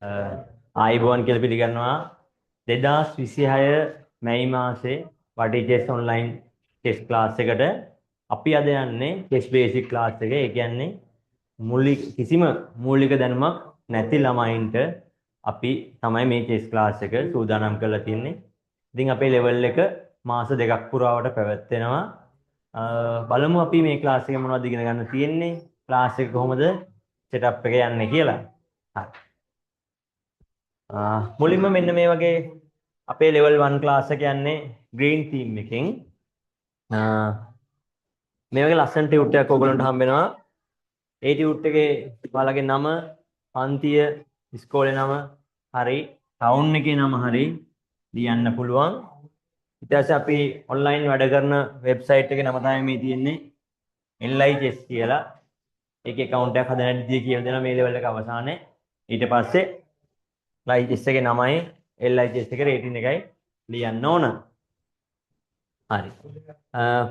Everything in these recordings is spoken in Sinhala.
ආයිබෝන් කියලා පිළිගන්නවා 2026 මැයි මාසේ වටිචෙස් ඔන්ලයින් ටෙස්ට් ක්ලාස් එකට අපි අද යන්නේ ටෙස්ට් බේසික් ක්ලාස් එක. ඒ කියන්නේ කිසිම මූලික දැනුමක් නැති ළමයින්ට අපි තමයි මේ ටෙස්ට් ක්ලාස් එක සූදානම් කරලා තියෙන්නේ. ඉතින් අපේ ලෙවල් එක මාස දෙකක් පුරාවට පැවැත්වෙනවා. බලමු අපි මේ ක්ලාස් එකේ මොනවද ඉගෙන ගන්න තියෙන්නේ, ක්ලාස් එක කොහොමද සෙටප් එක යන්නේ කියලා. හරි. මුලින්ම මෙන්න මේ වගේ අපේ level 1 class එක යන්නේ green theme එකෙන්. මේ වගේ ලස්සන ටියුට් එකක් ඔයගලන්ට හම්බ වෙනවා. ඒ ටියුට් එකේ ඔයාලගේ නම, පන්තිය, ඉස්කෝලේ නම හරි, ටවුන් එකේ නම හරි ලියන්න පුළුවන්. ඊට පස්සේ අපි ඔන්ලයින් වැඩ කරන වෙබ්සයිට් එකේ නම තමයි මේ තියෙන්නේ LIChess කියලා. ඒකේ account එකක් හදන්න විදිය කියලා දෙනවා මේ level එක අවසානයේ. ඊට පස්සේ LIChess එකේ නමයි LIChess එකේ රේටින් එකයි ලියන්න ඕන. හරි.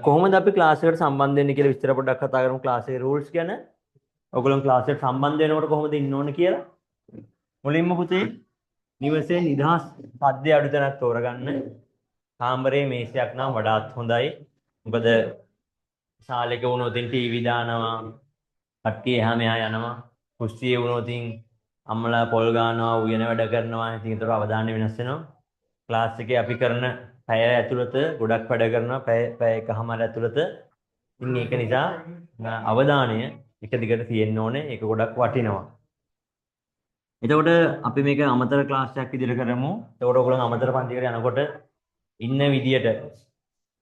කොහොමද අපි ක්ලාස් එකට සම්බන්ධ වෙන්නේ කියලා විස්තර පොඩ්ඩක් කතා කරමු ක්ලාස් එකේ රූල්ස් ගැන. ඔයගොල්ලෝ ක්ලාස් එකට සම්බන්ධ වෙනකොට කොහොමද ඉන්න ඕන කියලා. මුලින්ම පුතේ නිවසේ නිදහස් පද්‍ය අඩු තැනක් තෝරගන්න. කාමරයේ මේසයක් නම් වඩාත් හොඳයි. මොකද ශාලෙක වුණොත් ටීවී දානවා, කට්ටිය එහා මෙහා යනවා. කුස්සියේ වුණොත් අම්මලා පොල් ගන්නවා, උයන වැඩ කරනවා. ඉතින් ඒතර අවධානය වෙනස් වෙනවා. ක්ලාස් එකේ අපි කරන පැය ඇතුළත ගොඩක් වැඩ කරනවා. පැය එකමාර ඇතුළත. ඉතින් ඒක නිසා අවධානය එක දිගට තියෙන්න ඕනේ. ඒක ගොඩක් වටිනවා. එතකොට අපි මේක අමතර ක්ලාස් එකක් විදිහට කරමු. එතකොට ඔයගොල්ලෝ අමතර පන්තිකට යනකොට ඉන්න විදියට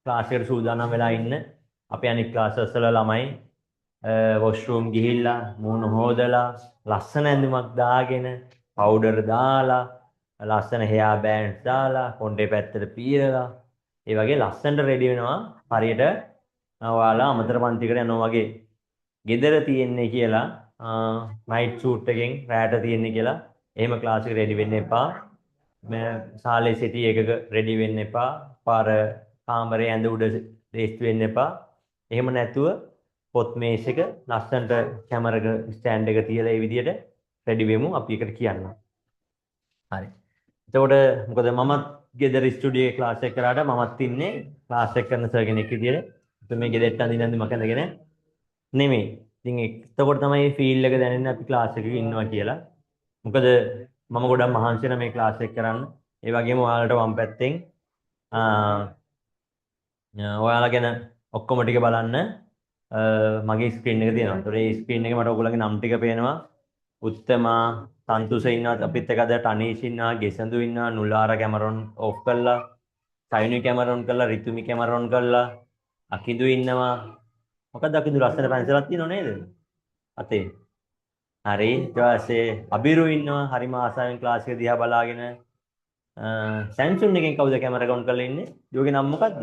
ක්ලාස් එකට සූදානම් වෙලා ඉන්න. අපි අනිත් ක්ලාසස් වල ළමයි වොෂ්රූම් ගිහිල්ලා මූණ හොදලා ලස්සන ඇඳුමක් දාගෙන පවුඩර් දාලා ලස්සන හෙයා බෑන්ඩ්ස් දාලා කොණ්ඩේ පැත්තට පීරලා ඒ වගේ ලස්සනට රෙඩි වෙනවා. හරියට ඔයාලා අමතර පන්තිකට යනවා වගේ. ගෙදර තියෙන්නේ කියලා නයිට් සූට් එකෙන් රැට තියෙන්නේ කියලා එහෙම ක්ලාස් එක රෙඩි වෙන්න එපා. ශාලේ සිටි එකක රෙඩි වෙන්න එපා. පාර කාමරේ ඇඳ උඩ රේස්තු වෙන්න එපා. එහෙම නැතුව පොත් මේසෙක ලස්සනට කැමරක ස්ටෑන්ඩ් එක තියලා ඒ විදිහට රෙඩි වෙමු. අපි එකට කියන්න. හරි. එතකොට මොකද මමත් ගෙදර ස්ටුඩියෝ එකේ ක්ලාස් එක කරාට මමත් ඉන්නේ ක්ලාස් එක කරන සර් කෙනෙක් විදියට. ඉතින් මේ ගෙදරට අඳින්න මම කැඳගෙන නෙමෙයි. ඉතින් එතකොට තමයි ෆීල් එක දැනෙන්නේ අපි ක්ලාස් එකක ඉන්නවා කියලා. මොකද මම ගොඩක් මහන්සි වෙන මේ ක්ලාස් එක කරන්න. ඒ වගේම ඔයාලට වම් පැත්තෙන් ඔයාලා ගැන ඔක්කොම ටික බලන්න මගේ ස්ක්‍රීන් එක තියෙනවා. ඒතකොට මේ ස්ක්‍රීන් එකේ මට ඔයගොල්ලන්ගේ නම් ටික පේනවා. උත්තමා, සන්තුෂ ඉන්නවා, අපිත් එක්ක අද ටනීෂ් ඉන්නවා, ගෙසඳු ඉන්නවා, නුලාර කැමරොන් ඔෆ් කළා, සයිනි කැමරොන් කළා, රිතුමි කැමරොන් කළා, අකිදු ඉන්නවා. මොකද අකිදු ලස්සන පැන්සලක් තියෙනව නේද? අතේ. හරි. ඊට පස්සේ අබිරු ඉන්නවා. හරිම ආසාවෙන් ක්ලාස් එක දිහා බලාගෙන සැම්සුන් එකෙන් කවුද කැමරා ඔන් කරලා ඉන්නේ? ඊයෝගේ නම මොකද්ද?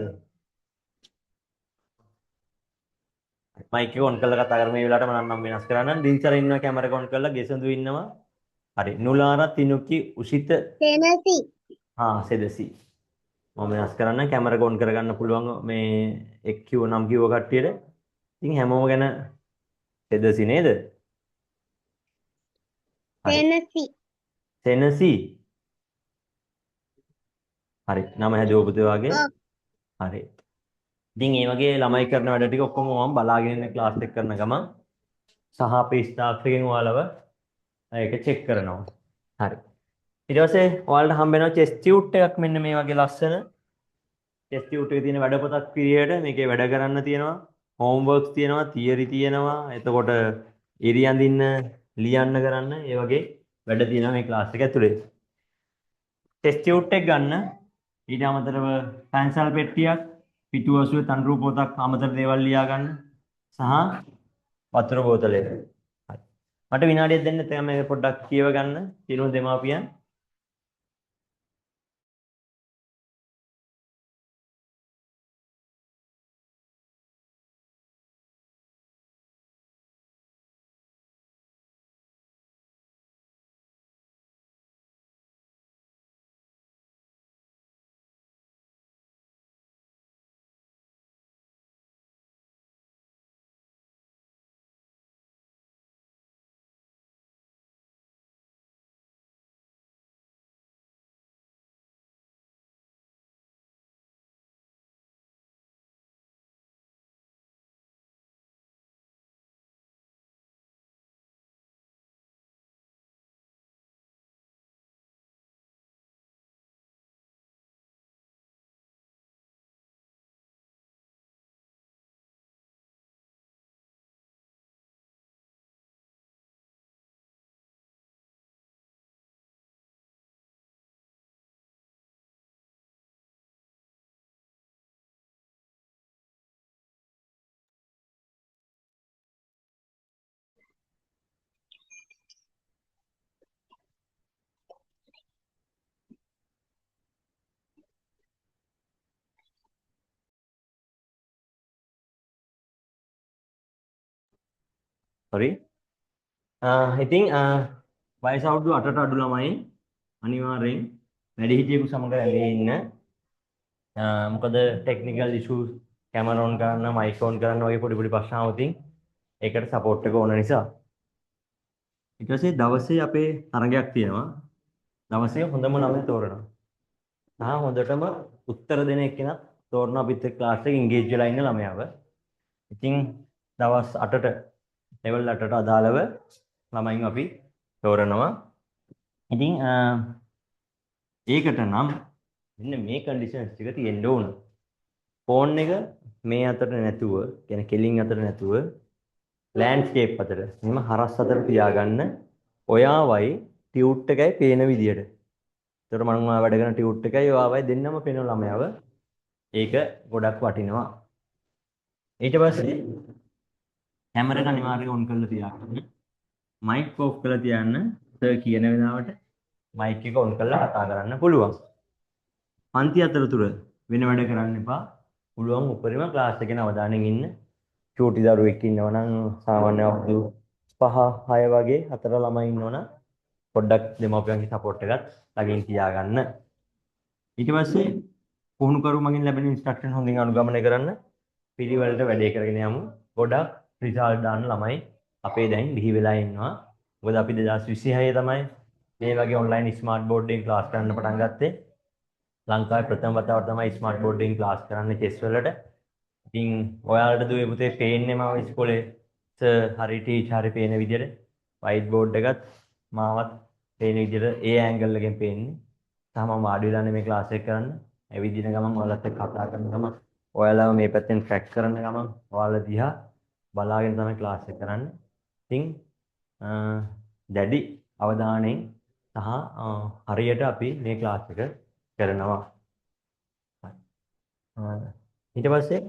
මයික් එක ඔන් කරලා කතා කරමු මේ වෙලාවට මම නම් වෙනස් කරන්න. දින්සර ඉන්නවා කැමරා ඔන් කරලා, ගෙසඳු ඉන්නවා. හරි. නුලාර, තිනුකි, උසිත සෙනසි සෙදසි. මම වෙනස් කරන්න කැමරා ඔන් කරගන්න පුළුවන් මේ එක් කිව්ව නම් කිව්ව කට්ටියට. ඉතින් හැමෝම ගැන සෙදසි නේද? හරි. සෙනසි සෙනසි. හරි. නම හැදුව පුතේ වගේ. ඔව් හරි. ඉතින් මේ වගේ ළමයි කරන වැඩ ටික ඔක්කොම මම බලාගෙන ඉන්න ක්ලාස් එක කරන ගමන් සහ අපේ ස්ටාෆ් එකෙන් ඔයාලව ඒක චෙක් කරනවා. හරි. ඊට පස්සේ ඔයාලට හම්බ වෙනවා චෙස් ටියුට් එකක් මෙන්න මේ වගේ ලස්සන. චෙස් ටියුට් එකේ තියෙන වැඩ පොතක් පිළියෙලට මේකේ වැඩ කරන්න තියෙනවා. හෝම්වර්ක්ස් තියෙනවා, තියරි තියෙනවා. එතකොට ඉරි අඳින්න, ලියන්න කරන්න, ඒ වගේ වැඩ තියෙනවා මේ ක්ලාස් එක ඇතුලේ. ටෙස්ට් ටියුට් එක ගන්න ඊට අමතරව පැන්සල් පෙට්ටියක්, පිටු අසුවේ තන්රු පොතක් අමතර දේවල් ලියා ගන්න සහ වතුර බෝතලයක. හරි. මට විනාඩියක් දෙන්න තේම මේක පොඩ්ඩක් කියව ගන්න. සිනු දෙමාපියන් sorry. ඉතින් වයස අවුරුදු 8ට අඩු ළමයි අනිවාර්යෙන් වැඩිහිටියෙකු සමග ඇලී ඉන්න. මොකද ටෙක්නිකල් ඉෂුස් කැමරා ඔන් කරන්න, මයික් ඔන් කරන්න වගේ පොඩි පොඩි ප්‍රශ්න આવතින් ඒකට සපෝට් එක ඕන නිසා. ඊට පස්සේ දවසේ අපේ තරගයක් තියෙනවා. දවසේ හොඳම ළමයා තෝරනවා. හොඳටම උත්තර දෙන එක්කෙනා තෝරන අපිත් එක්ක ක්ලාස් එකේ ඉන්ගේජ් වෙලා ඉන්න ළමයාව. ඉතින් දවස් 8ට ලෙවල් 8ට අදාළව ළමයින් අපි තෝරනවා. ඉතින් ඒකට නම් මෙන්න මේ කන්ඩිෂන්ස් ටික තියෙන්න ඕන. ෆෝන් එක මේ අතට නැතුව, කියන්නේ කෙලින් අතට නැතුව ලෑන්ඩ්ස්කේප් අතට, මෙහෙම හරස් අතට තියාගන්න. ඔයාවයි ටියුට් එකයි පේන විදියට. ඒතර මම වැඩ කරන ටියුට් එකයි ඔයාවයි දෙන්නම පේන ළමයාව. ඒක ගොඩක් වටිනවා. ඊට පස්සේ කැමරා එක අනිවාර්යයෙන් ඔන් කරලා තියාගන්න. මයික් ඔෆ් කරලා තියන්න. සර් කියන වෙලාවට මයික් එක ඔන් කරලා කතා කරන්න පුළුවන්. පන්ති අතරතුර වෙන වැඩ කරන්න එපා. පුළුවන් උපරිම ක්ලාස් එකේ අවධානයෙන් ඉන්න. චූටි දරුවෙක් ඉන්නවා නම් සාමාන්‍ය අවුරුදු 5 6 වගේ අතර ළමයි ඉන්නවනම් පොඩ්ඩක් දෙමාපියන්ගේ සපෝට් එකත් ළඟින් තියාගන්න. ඊට පස්සේ පුහුණු කරු මගින් ලැබෙන ඉන්ස්ට්‍රක්ෂන් හොඳින් අනුගමනය කරන්න. පිළිවෙලට වැඩේ කරගෙන යමු. ගොඩක් රිසල්ට් දාන්න ළමයි අපේ දැන් බිහි වෙලා ඉන්නවා. මොකද අපි 2026 තමයි මේ වගේ ඔන්ලයින් ස්මාර්ට් බෝඩ් එකෙන් ක්ලාස් කරන්න පටන් ගත්තේ. ලංකාවේ ප්‍රථම වතාවට තමයි ස්මාර්ට් බෝඩ් එකෙන් ක්ලාස් කරන්නේ චෙස් වලට. ඉතින් ඔයාලට දුවේ පුතේ පේන්නේ මාව ඉස්කෝලේ හරි ටීචර් හරි පේන විදියට වයිට් බෝඩ් එකත් මාවත් පේන විදියට ඒ ඇන්ගල් එකෙන් පේන්නේ. තාම මම වාඩි වෙලානේ මේ ක්ලාස් එක කරන්න. ඇවිදින ගමන් ඔයාලත් එක්ක කතා කරන ගමන් ඔයාලව මේ පැත්තෙන් ට්‍රැක් කරන ගමන් ඔයාලා දිහා බලාගෙන තමයි ක්ලාස් එක කරන්නේ. ඉතින් දැඩි අවධානයෙන් සහ හරියට අපි මේ ක්ලාස් එක කරනවා. ඊට පස්සේ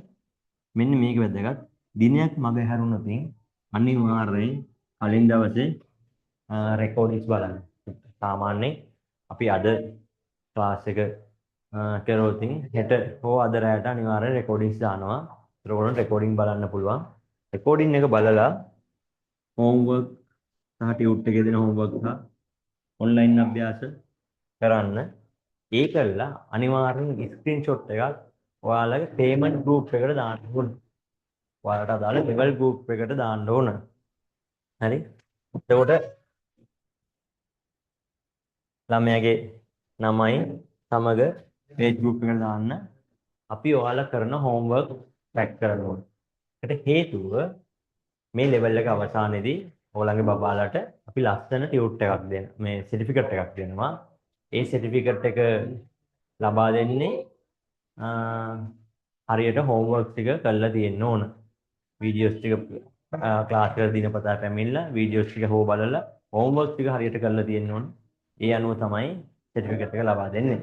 මෙන්න මේක වැදගත්. දිනයක් මග හැරුණොත් අනිවාර්යෙන් කලින් දවසේ රෙකෝඩින්ග්ස් බලන්න. සාමාන්‍යයෙන් අපි අද ක්ලාස් එක කරොත් හෙට හෝ අද රැයට අනිවාර්යෙන් රෙකෝඩින්ග්ස් දානවා. ඒක උඩ රෙකෝඩින්ග් බලන්න පුළුවන්. රෙකෝඩින් එක බලලා හෝම්වර්ක් සහ ටියුට් එකේ දෙන හෝම්වර්ක් සහ ඔන්ලයින් අභ්‍යාස කරන්න. ඒ කළා අනිවාර්යෙන් ස්ක්‍රීන්ෂොට් එකක් ඔයාලගේ පේමන්ට් ගෲප් එකට දාන්න ඕන. ඔයාලට අදාළ ලෙවල් ගෲප් එකට දාන්න ඕන. හරි? එතකොට ළමයාගේ නමයි සමග පේජ් ගෲප් එකට දාන්න අපි ඔයාලා කරන හෝම්වර්ක් ට්‍රැක් කරන්න ඕන. ඒකට හේතුව මේ ලෙවල් එක අවසානයේදී ඔයාලගේ බබාලට අපි ලස්සන ටියුට් එකක් දෙන්න. මේ සර්ටිෆිකට් එකක් දෙනවා. ඒ සර්ටිෆිකට් එක ලබා දෙන්නේ හරියට හෝම්වර්ක් ටික කරලා තියෙන්න ඕන. වීඩියෝස් ටික ක්ලාස් වල දිනපතා පැමිණලා වීඩියෝස් ටික හොව බලලා හෝම්වර්ක් ටික හරියට කරලා තියෙන්න ඕන. ඒ අනුව තමයි සර්ටිෆිකට් එක ලබා දෙන්නේ.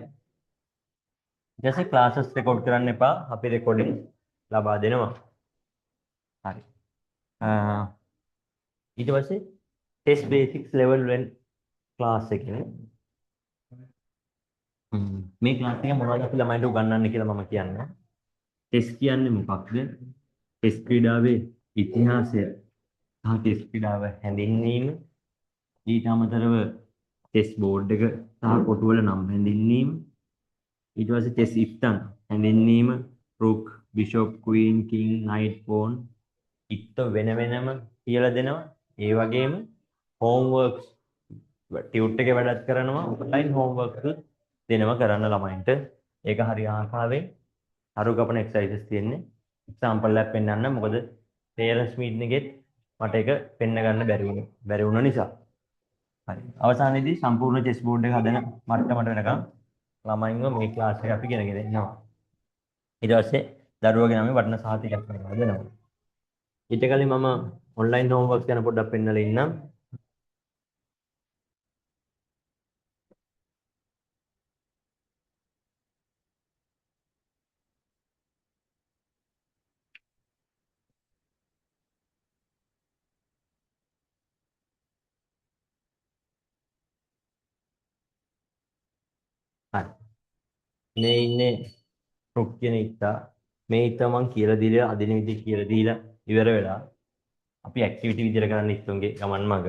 ඊට පස්සේ ක්ලාසස් රෙකෝඩ් කරන්න එපා. අපි රෙකෝඩින් ලබා දෙනවා. හරි. ඊට පස්සේ ටෙස්ට් බේසික්ස් ලෙවල් 1 ක්ලාස් එකේ මේ ක්ලාස් එක මොනවද අපි ළමයින්ට උගන්වන්නේ කියලා මම කියන්නම්. ටෙස්ට් කියන්නේ මොකක්ද? ටෙස්ට් ක්‍රීඩාවේ ඉතිහාසය සහ ටෙස්ට් ක්‍රීඩාව හැඳින්වීම, ඊට අමතරව ටෙස්ට් බෝඩ් එක සහ කොටුවල නම් හැඳින්වීම, ඊට පස්සේ ටෙස්ට් ඉත්තන් හැඳින්වීම, රුක්, බිෂොප්, ක්වීන්, කිං, නයිට්, පෝන් ඉත්ත වෙන වෙනම කියලා දෙනවා. ඒ වගේම හෝම්වර්ක්ස් ටියුට් එකේ වැඩත් කරනවා. ඔන්ලයින් හෝම්වර්ක්ස් දෙනවා කරන්න ළමයින්ට. ඒක හරි ආකාරයෙන් අරු කපන එක්සර්සයිසස් තියෙන්නේ. එක්සැම්පල් එකක් පෙන්නන්න. මොකද පේරන්ට්ස් මීටින් එකෙත් මට ඒක පෙන්න ගන්න බැරි වුණ නිසා. හරි. අවසානයේදී සම්පූර්ණ චෙස් බෝඩ් එක හදන මට්ටමට වෙනකම් ළමයින්ව මේ ක්ලාස් එක අපි ගෙනගෙන එනවා. ඊට පස්සේ දරුවගේ නම වටන සහතිකයක් කරනවා දෙනවා. ඊට කලින් මම ඔන්ලයින් හෝම්වර්ක් ගැන පොඩ්ඩක් පෙන්නලා ඉන්නම්. හරි. මේ ඉන්නේ රුක් කියන ඉත්තා. මේ ඉත්තා මං කියලා දීලා අදින විදිහ කියලා දීලා ඉවර වෙලා අපි ඇක්ටිවිටි විදිහට කරන්න ඉස්සුන්ගේ ගමන් මග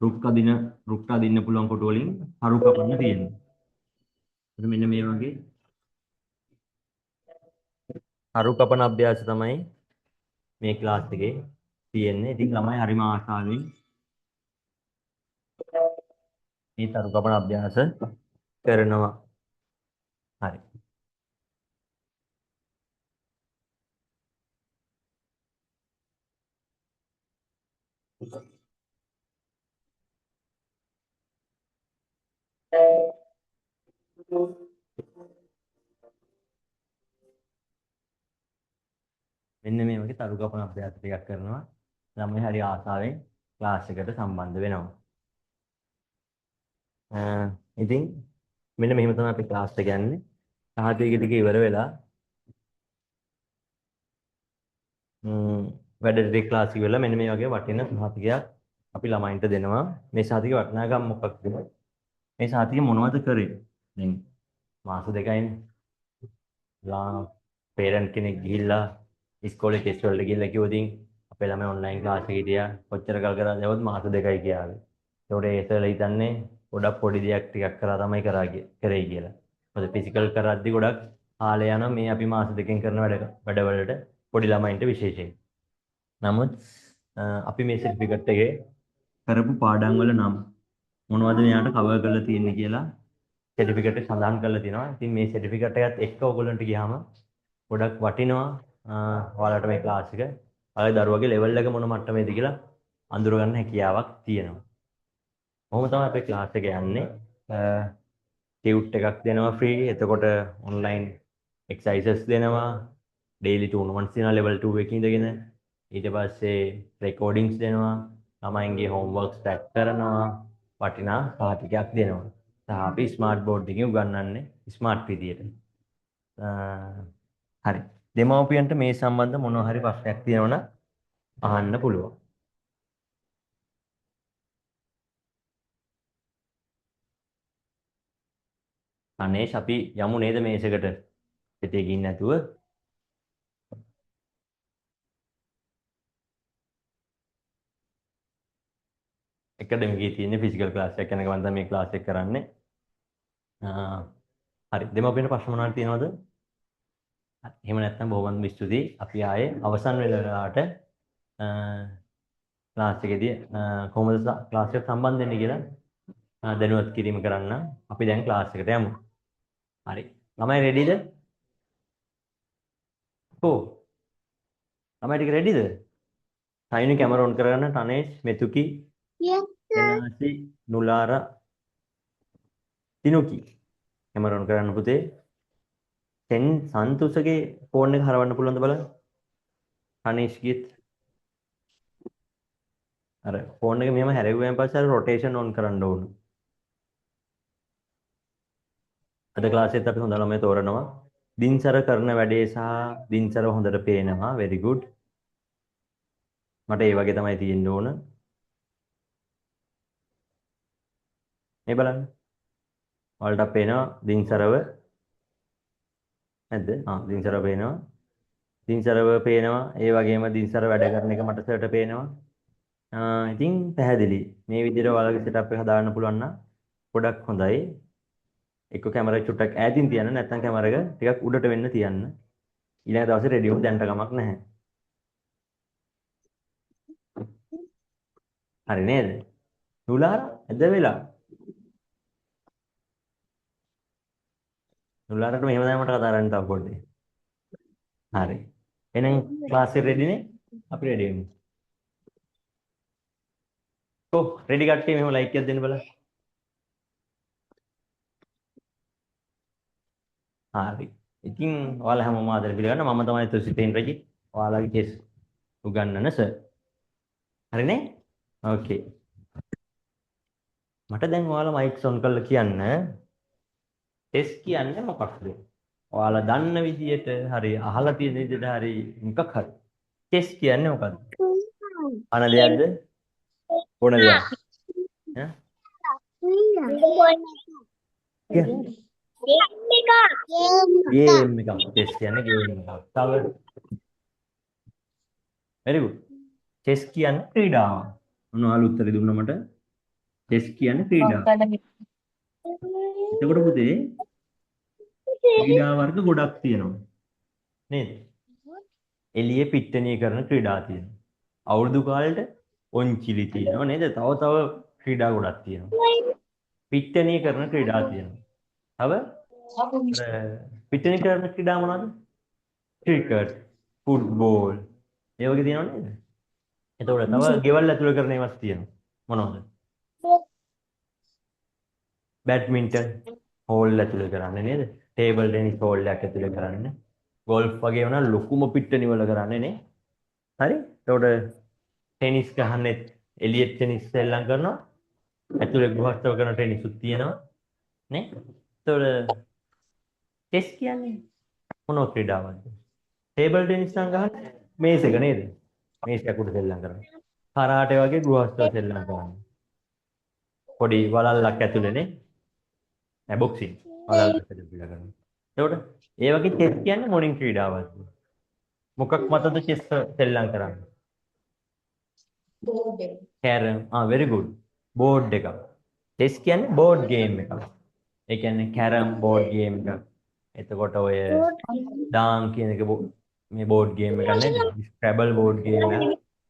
රුක් අදින්න පුළුවන් කොට වලින් හරු කපන්න තියෙනවා. මෙන්න මේ වගේ හරු කපන අභ්‍යාස තමයි මේ ක්ලාස් එකේ තියෙන්නේ. ඉතින් ළමයි හරිම ආසාවෙන් මේ තරු කපන අභ්‍යාස කරනවා. හරි. මෙන්න මේ වගේ තරු කපන අභ්‍යාස ටිකක් කරනවා. ළමයි හරි ආසාවෙන් ක්ලාස් එකට සම්බන්ධ වෙනවා. ඉතින් මෙන්න මෙහෙම තමයි අපි ක්ලාස් එක යන්නේ. සහතික ටික ඉවර වෙලා වැඩ ටික ක්ලාස් ඉවරලා මෙන්න මේ වගේ වටින සහතිකයක් අපි ළමයින්ට දෙනවා. මේ සහතික වටිනාකම මොකක්ද? මේ සහතික මොනවද කරේ? දැන් මාස දෙකයිනේ. පේරන්ට් කෙනෙක් ගිහිල්ලා ඉස්කෝලේ ටෙස්ට් වලට ගිහිල්ලා කිව්වොතින් අපේ ළමයි ඔන්ලයින් ක්ලාස් එකේ හිටියා. කොච්චර කල් කරාද යවොත් මාස දෙකයි කියාවේ. ඒකට ඒසල හිතන්නේ ගොඩක් පොඩි දෙයක් ටිකක් කරා තමයි කරේ කියලා. මොකද ෆිසිකල් කරද්දි ගොඩක් කාලය යනවා මේ අපි මාස දෙකෙන් කරන වැඩවලට පොඩි ළමයින්ට විශේෂයෙන්. නමුත් අපි මේ සර්ටිෆිකට් එකේ කරපු පාඩම් වල නම් මොනවද මෙයාට කවර් කරලා තියෙන්නේ කියලා සර්ටිෆිකට් එක සඳහන් කරලා තියෙනවා. ඉතින් මේ සර්ටිෆිකට් එකත් එක්ක ඔයගොල්ලන්ට ගියාම ගොඩක් වටිනවා. ඔයාලට මේ ක්ලාස් එක ඔයාලගේ දරුවගේ ලෙවල් එක මොන මට්ටමේද කියලා අඳුර ගන්න හැකියාවක් තියෙනවා. කොහොම තමයි අපේ ක්ලාස් එක යන්නේ. ටියුට් එකක් දෙනවා ෆ්‍රී. එතකොට ඔන්ලයින් එක්සර්සයිසස් දෙනවා. ඩේලි ටූර්නමන්ට්ස් දෙනවා ලෙවල් 2 එකේ ඉඳගෙන. ඊට පස්සේ රෙකෝඩින්ග්ස් දෙනවා. ළමයින්ගේ හෝම්වර්ක්ස් ට්‍රැක් කරනවා. වටිනා සහතිකයක් දෙනවා. සහ අපි ස්මාර්ට් බෝඩ් එකකින් උගන්වන්නේ ස්මාර්ට් විදියට. හරි. දෙමව්පියන්ට මේ සම්බන්ධ මොනවා හරි ප්‍රශ්නයක් තියෙනවා නම් අහන්න පුළුවන්. අනේෂ් අපි යමු නේද මේසෙකට පිටේ ගින්න නැතුව. ඇකඩමි එකේ තියෙන ෆිසිකල් ක්ලාස් එකක් යන ගමන් තමයි මේ ක්ලාස් එක කරන්නේ. හරි. දෙමව්පියන්ට ප්‍රශ්න මොනවද තියෙනවද? එහෙම නැත්නම් බොහොම ස්තුතියි. අපි ආයේ අවසන් වෙලාවට ක්ලාස් එකේදී කොහොමද ක්ලාස් එකට සම්බන්ධ වෙන්නේ කියලා දැනුවත් කිරීම කරන්න. අපි දැන් ක්ලාස් එකට යමු. හරි. ළමයි රෙඩිද? කො? ළමයි ටික රෙඩිද? සයිනි කැමරා ඔන් කරගන්න. තනේෂ්, මෙතුකි, එනාසි, නුලාර, තිනුකි. කැමරා ඔන් කරන්න පුතේ. සන්තුසගේ ෆෝන් එක හරවන්න පුළුවන්ද බලන්න. තනේෂ් ගිත්. අර ෆෝන් එක මෙහෙම හැරෙව්වයින් පස්සේ අර රොටේෂන් ඔන් කරන්න ඕන. අද ක්ලාස් එකත් අපි හොඳ ළමයි තෝරනවා. දින්සර කරන වැඩේ සහ දින්සර හොඳට පේනවා. very good. මට ඒ වගේ තමයි තියෙන්න ඕන. මේ බලන්න. ඔයාලට පේනවා දින්සරව නැද්ද? දින්සරව පේනවා. දින්සරව පේනවා. ඒ වගේම දින්සර වැඩ කරන එක මට සර්ට පේනවා. ඉතින් පැහැදිලි. මේ විදිහට ඔයාලගේ setup එක හදාගන්න පුළුවන් නම් ගොඩක් හොඳයි. එක්ක කැමරා එක චුට්ටක් ඈතින් තියන්න නැත්නම් කැමරා එක ටිකක් උඩට වෙන්න තියන්න. ඊළඟ දවසේ රෙඩි වුණ දැන්ට කමක් නැහැ. හරි නේද? නුලාර ඇද වෙලා. නුලාරට මෙහෙම තමයි මට කතා කරන්න තව පොඩ්ඩේ. හරි. එහෙනම් ක්ලාස් එක රෙඩි නේ? අපි රෙඩි වෙමු. කො රෙඩි කට්ටිය මෙහෙම ලයික් එකක් දෙන්න බලන්න. හරි. ඉතින් ඔයාලා හැමෝම ආදරේ පිළිගන්න. මම තමයි තුසිතෙන් රජි. ඔයාලගේ කෙස් උගන්නන සර්. හරිනේ? ඕකේ. මට දැන් ඔයාලා මයික් ඔන් කරලා කියන්න. ටෙස්ට් කියන්නේ මොකක්ද? ඔයාලා දන්න විදියට හරි අහලා තියෙන විදියට හරි මොකක් හරි. ටෙස්ට් කියන්නේ මොකක්ද? අන දෙයක්ද? ඕන දෙයක්. ඈ? ගේම් එකක්. ටෙස්ට් කියන්නේ ගේම් එකක්. තව very good. chess කියන්නේ ක්‍රීඩාව. මොනවාලු උත්තරේ දුන්න මට? chess කියන්නේ ක්‍රීඩාව. එතකොට පුතේ ක්‍රීඩා වර්ග ගොඩක් තියෙනවා. නේද? එළියේ පිට්ටනිය කරන ක්‍රීඩා තියෙනවා. අවුරුදු කාලෙට ඔන්චිලි තියෙනවා නේද? තව ක්‍රීඩා ගොඩක් තියෙනවා. පිට්ටනිය කරන ක්‍රීඩා තියෙනවා. තව පිට්ටනිය කරන ක්‍රීඩා මොනවද? ක්‍රිකට්, ෆුට්බෝල් ඒ වගේ තියෙනව නේද? එතකොට තව ගෙවල් ඇතුළේ කරන ඒවාත් තියෙනවා. මොනවද? බැඩ්මින්ටන් හෝල් ඇතුළේ කරන්නේ නේද? ටේබල් ටෙනිස් හෝල් එකක් ඇතුළේ කරන්නේ. ගෝල්ෆ් වගේ වුණා ලොකුම පිට්ටනි වල කරන්නේ නේ. හරි? එතකොට ටෙනිස් ගහන්නේ එළියේ ටෙනිස් සෙල්ලම් කරනවා. ඇතුළේ ගෘහස්ථව කරන ටෙනිස්ුත් තියෙනවා. නේ? එතකොට චෙස් කියන්නේ මොන ක්‍රීඩාවක්ද? ටේබල් ටෙනිස් නම් ගහන්නේ මේස් එක නේද? මේස් එක උඩ සෙල්ලම් කරනවා. කරාටේ වගේ ගෘහස්ථව සෙල්ලම් කරනවා. පොඩි වලල්ලක් ඇතුළේ නේ. බොක්සින් වලල්ලක් ඇතුළේ කරනවා. එතකොට ඒ වගේ චෙස් කියන්නේ මොනින් ක්‍රීඩාවක්? මොකක් මතද චෙස් සෙල්ලම් කරන්නේ? කැරම්. very good. බෝඩ් එකක්. චෙස් කියන්නේ බෝඩ් ගේම් එකක්. ඒ කියන්නේ කැරම් බෝඩ් ගේම් එකක්. එතකොට ඔය ඩාන් කියන එක මේ බෝඩ් ගේම් එකක් නේද? ස්ක්‍රැබල් බෝඩ් ගේම් එක.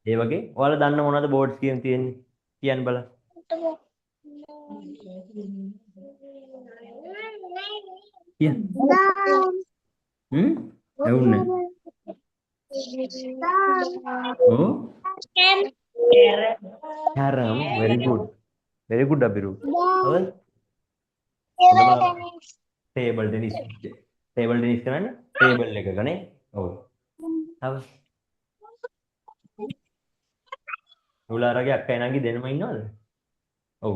ඒ වගේ ඔයාලා දන්න මොනවද බෝඩ්ස් ගේම් තියෙන්නේ? කියන්න බලන්න. කියන්න. ඇහුන්නේ. Oh, carom. Very good. Very good, Abiru. Table tennis. Table tennis කරන්න table එකක නේ. ඔව්. තව. උලාරගේ අක්කයි නංගි දෙන්නම ඉන්නවද? ඔව්.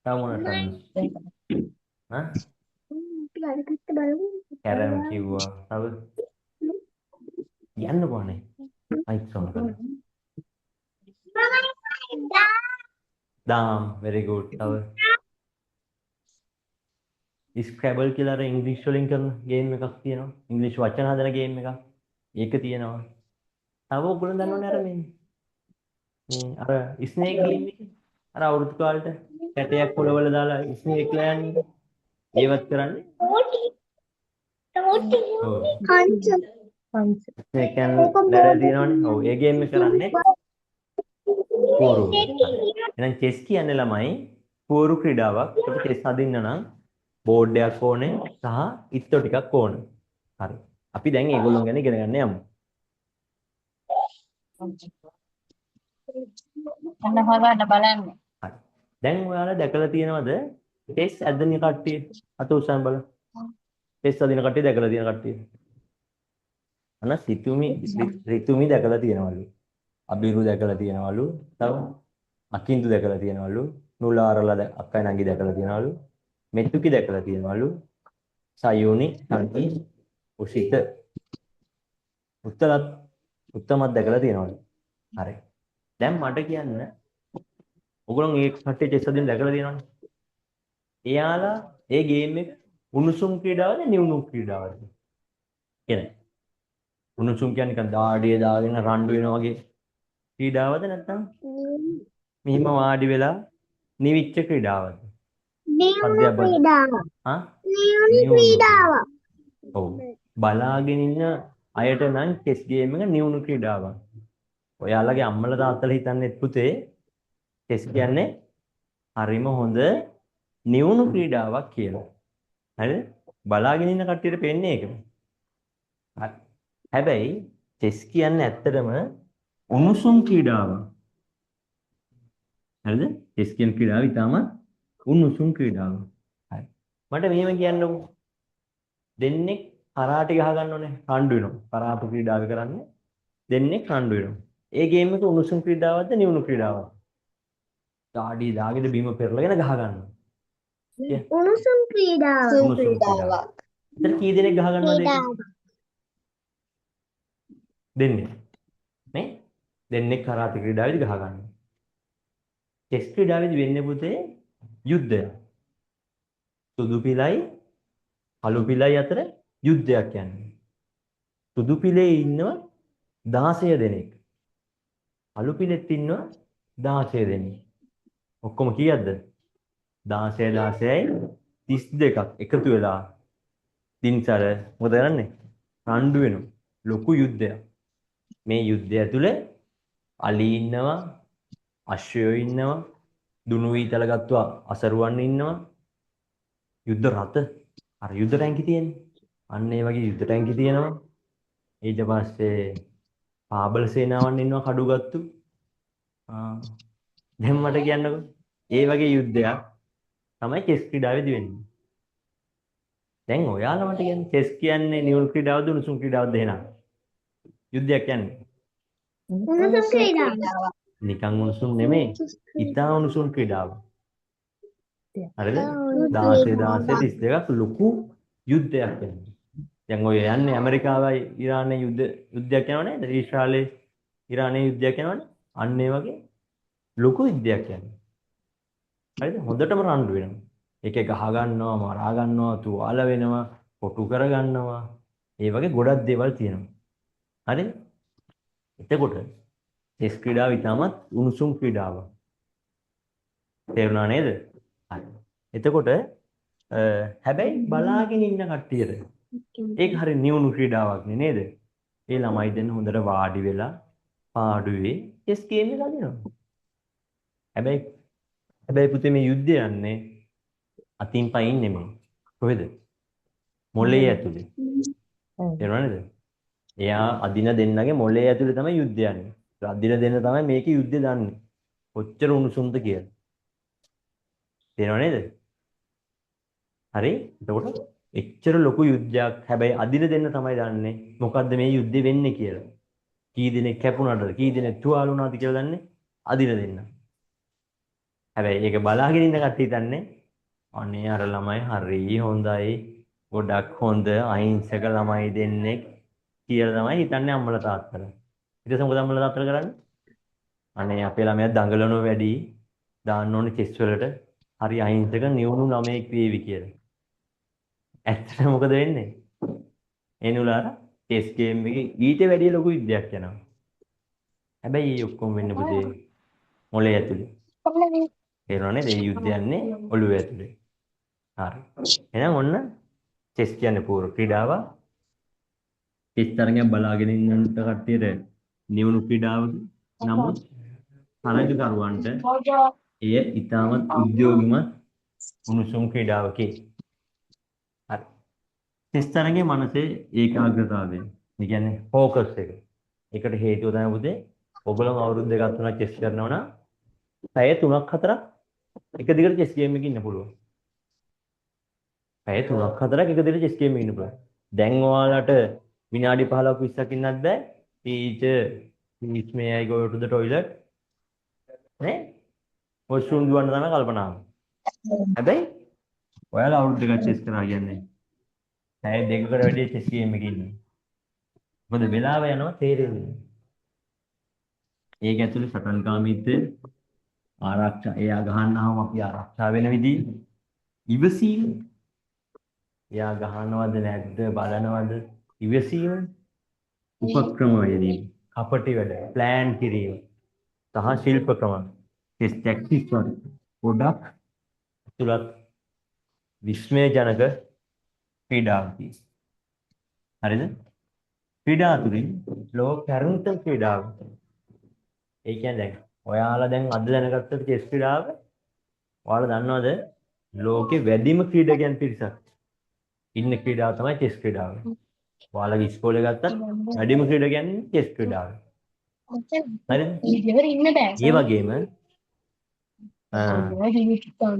තව මොනවද? හා? carom කිව්වා. තව. යන්න කොහොනේ? මයික් සෝන් කරලා. දාම්. Very good. තව. ස්ක්‍රැබල් කියලා අර ඉංග්‍රීසි වලින් කරන ගේම් එකක් තියෙනවා. ඉංග්‍රීසි වචන හදන ගේම් එකක්. ඒක තියෙනවා. තව ඔයගොල්ලෝ දන්නවනේ අර මේ අර ස්නේක් ගේම් එක. අර අවුරුදු කාලේට කැටයක් පොළවල දාලා ස්නේක් ලා යන්නේ. ඒවත් කරන්නේ. හංස. ඒ කියන්නේ ලැබලා තියෙනවනේ. ඔව් ඒ ගේම් එක කරන්නේ. පුවරු. එහෙනම් චෙස් කියන්නේ ළමයි පුවරු ක්‍රීඩාවක්. ඒක චෙස් හදින්න නම් බෝඩ් එකක් ඕනේ සහ ඉත්තෝ ටිකක් ඕනේ. හරි. අපි දැන් ඒගොල්ලෝ ගැන ඉගෙන ගන්න යමු. අන්න හොයන්න බලන්න. හරි. දැන් ඔයාලා දැකලා තියෙනවද චෙස් ඇදෙන කට්ටිය? අත උස්සන් බලන්න. චෙස් අදින කට්ටිය දැකලා තියෙන කට්ටිය. අන්න රිතුමි දැකලා තියෙනවලු. අබිරු දැකලා තියෙනවලු. තව අකින්දු දැකලා තියෙනවලු. නුලාරලා අක්කයි නංගි දැකලා තියෙනවලු. මෙතුකි දැකලා තියෙනවලු. සයෝනි නංගි උසිත උත්තමත් දැකලා තියෙනවලු. හරි. දැන් මට කියන්න ඔයගොල්ලෝ මේ කට්ටිය චෙස් අදින්න දැකලා තියෙනවනේ. එයාලා ඒ ගේම් එක උණුසුම් ක්‍රීඩාවද නිවුණුම් ක්‍රීඩාවද? කියන්නේ. උණුසුම් කියන්නේ නිකන් දාඩිය දාගෙන රණ්ඩු වෙනවා වගේ ක්‍රීඩාවද නැත්නම් මෙහිම වාඩි වෙලා නිවිච්ච ක්‍රීඩාවද? නිවුණු ක්‍රීඩාව. හා? නිවුණු ක්‍රීඩාව. ඔව්. බලාගෙන ඉන්න අයට නම් චෙස් ගේම් එක නිවුණු ක්‍රීඩාවක්. ඔයාලගේ අම්මලා තාත්තලා හිතන්නේ පුතේ චෙස් කියන්නේ හරිම හොඳ නිවුණු ක්‍රීඩාවක් කියලා. හරිද? බලාගෙන ඉන්න කට්ටියට පෙන්නේ ඒක. හරි. හැබැයි චෙස් කියන්නේ ඇත්තටම උණුසුම් ක්‍රීඩාවක්. හරිද? චෙස් කියන ක්‍රීඩාව ඊටම උණුසුම් ක්‍රීඩාවක්. හරි. මට මෙහෙම කියන්නකෝ. දෙන්නේ කරාටි ගහ ගන්න ඕනේ. රණ්ඩු වෙනවා. කරාටු ක්‍රීඩාව කරන්නේ. දෙන්නේ රණ්ඩු වෙනවා. ඒ ගේම් එක උණුසුම් ක්‍රීඩාවක්ද නිවුණු ක්‍රීඩාවක්ද? දාඩි දාගෙන බීම පෙරලගෙන ගහ ගන්නවා. උණුසුම් ක්‍රීඩාව. උණුසුම් ක්‍රීඩාවක්. ඉතින් කී දෙනෙක් ගහ ගන්නවද ඒක? දෙන්නේ. නේ? දෙන්නේ කරාටි ක්‍රීඩාවේදී ගහ ගන්නවා. චෙස් ක්‍රීඩාවේදී වෙන්නේ පුතේ යුද්ධයක්. සුදු පිලයි කළු පිලයි අතර යුද්ධයක් යන්නේ. සුදු පිලේ ඉන්නවා 16 දෙනෙක්. අලු පිලෙත් ඉන්නවා 16 දෙනෙක්. ඔක්කොම කීයක්ද? 16 16යි 32ක් එකතු වෙලා දිනසර මොකද කරන්නේ? රණ්ඩු වෙනවා. ලොකු යුද්ධයක්. මේ යුද්ධය ඇතුලේ අලි ඉන්නවා, අශ්වයෝ ඉන්නවා, දුනු වීතල ගත්තු අසරුවන් ඉන්නවා. යුද්ධ රථ අර යුද්ධ ටැංකි තියෙන්නේ. අන්න ඒ වගේ යුද්ධ ටැංකි තියෙනවා. ඊට පස්සේ පාබල සේනාවන් ඉන්නවා කඩුගත්තු. දැන් මට කියන්නකෝ. ඒ වගේ යුද්ධයක් තමයි චෙස් ක්‍රීඩාවේදී වෙන්නේ. දැන් ඔයාලා මට කියන්නේ චෙස් කියන්නේ නියුල් ක්‍රීඩාවද උණුසුම් ක්‍රීඩාවද එහෙනම්? යුද්ධයක් කියන්නේ. උණුසුම් ක්‍රීඩාව. නිකන් උණුසුම් නෙමෙයි. ඉතා උණුසුම් ක්‍රීඩාව. හරිද? 16 16 32ක් ලොකු යුද්ධයක් වෙනවා. දැන් ඔය යන්නේ ඇමරිකාවයි ඉරානයේ යුද්ධයක් යනවා නේද? ඊශ්‍රායලයේ ඉරානයේ යුද්ධයක් යනවනේ. අන්න ඒ වගේ ලොකු යුද්ධයක් යනවා. හරිද? හොඳටම රණ්ඩු වෙනවා. ඒකේ ගහ ගන්නවා, මරා ගන්නවා, තුවාල වෙනවා, කොටු කර ගන්නවා. ඒ වගේ ගොඩක් දේවල් තියෙනවා. හරිද? එතකොට චෙස් ක්‍රීඩාව ඉතාමත් උණුසුම් ක්‍රීඩාවක්. තේරුණා නේද? හරි. එතකොට හැබැයි බලාගෙන ඉන්න කට්ටියට ඒක හරි නියුණු ක්‍රීඩාවක් නේද? ඒ ළමයි දෙන්න හොඳට වාඩි වෙලා පාඩුවේ චෙස් ගේම් එක අදිනවා. හැබැයි පුතේ මේ යුද්ධය යන්නේ අතින් පයින් නෙමෙයි. කොහෙද? මොලේ ඇතුලේ. තේරුණා නේද? එයා අදින දෙන්නගේ මොලේ ඇතුලේ තමයි යුද්ධය යන්නේ. අදින දෙන්න තමයි මේකේ යුද්ධය දන්නේ. කොච්චර උණුසුම්ද කියලා. තේරුණා නේද? හරි? එතකොට එච්චර ලොකු යුද්ධයක් හැබැයි අදින දෙන්න තමයි දන්නේ මොකද්ද මේ යුද්ධෙ වෙන්නේ කියලා. කී දෙනෙක් කැපුණාද? කී දෙනෙක් තුවාල වුණාද කියලා දන්නේ අදින දෙන්න. හැබැයි ඒක බලාගෙන ඉන්න කට්ටිය දන්නේ අනේ අර ළමයි හරි හොඳයි. ගොඩක් හොඳ අහිංසක ළමයි දෙන්නෙක් කියලා තමයි හිතන්නේ අම්මලා තාත්තලා. ඊට පස්සේ මොකද අම්මලා තාත්තලා කරන්නේ? අනේ අපේ ළමයා දඟලනවා වැඩි දාන්න ඕනේ චෙස් වලට. හරි අහිංසක නියුණු ළමයෙක් වේවි කියලා. ඇත්තට මොකද වෙන්නේ? එනුලාර ටෙස්ට් ගේම් එකේ ඊට වැඩිය ලොකු යුද්ධයක් යනවා. හැබැයි මේ ඔක්කොම වෙන්නේ පුතේ මොලේ ඇතුලේ. තේරුණා නේද? මේ යුද්ධය යන්නේ ඔළුව ඇතුලේ. හරි. එහෙනම් ඔන්න චෙස් කියන්නේ පූර්ව ක්‍රීඩාව. චෙස් තරගයක් බලාගෙන ඉන්නට කට්ටියට නියුණු ක්‍රීඩාවක. නමුත් තරගකරුවන්ට එය ඉතාමත් උද්‍යෝගිමත් උණුසුම් ක්‍රීඩාවකි. හරි. චෙස් තරගයේ මනසේ ඒකාග්‍රතාවය. ඒ කියන්නේ ફોකස් එක. ඒකට හේතුව තමයි පුතේ ඔයගොල්ලෝ අවුරුදු දෙකක් තුනක් චෙස් කරනවා නම් පැය 3ක් 4ක් එක දිගට චෙස් ගේම් එකේ ඉන්න පුළුවන්. පැය 3ක් 4ක් එක දිගට චෙස් ගේම් එකේ ඉන්න පුළුවන්. දැන් ඔයාලට විනාඩි 15ක් 20ක් ඉන්නත් බෑ. teacher please may I go to the toilet? නේ? වොෂ්රූම් දුවන්න තමයි කල්පනා කරන්නේ. හැබැයි ඔයාලා අවුරුදු දෙකක් චෙස් කරා කියන්නේ පැය දෙකකට වැඩි චෙස් ගේම් එකේ ඉන්නවා. මොකද වෙලාව යනවා තේරෙන්නේ නැහැ. ඒක ඇතුලේ සටන්කාමීත්වය ආරක්ෂා එයා ගහන්නවම අපි ආරක්ෂා වෙන විදිහ ඉවසීම එයා ගහනවද නැද්ද බලනවද ඉවසීම උපක්‍රම යෙදීම කපටි වැඩ ප්ලෑන් කිරීම සහ ශිල්ප ක්‍රම ටෙස් ටැක්ටික්ස් වල ගොඩක් තුලත් විස්මයජනක ක්‍රීඩාවක් හරිද ක්‍රීඩා තුලින් ලෝ කැරන්ටල් ක්‍රීඩාව ඒ කියන්නේ දැන් ඔයාලා දැන් අද දැනගත්ත චෙස් ක්‍රීඩාව ඔයාලා දන්නවද ලෝකේ වැඩිම ක්‍රීඩකයන් පිරිසක් ඉන්න ක්‍රීඩාව තමයි චෙස් ක්‍රීඩාව. ඔයාලගේ ඉස්කෝලේ ගත්තත් වැඩිම ක්‍රීඩකයන් චෙස් ක්‍රීඩාව. හරිද? ඒ වගේම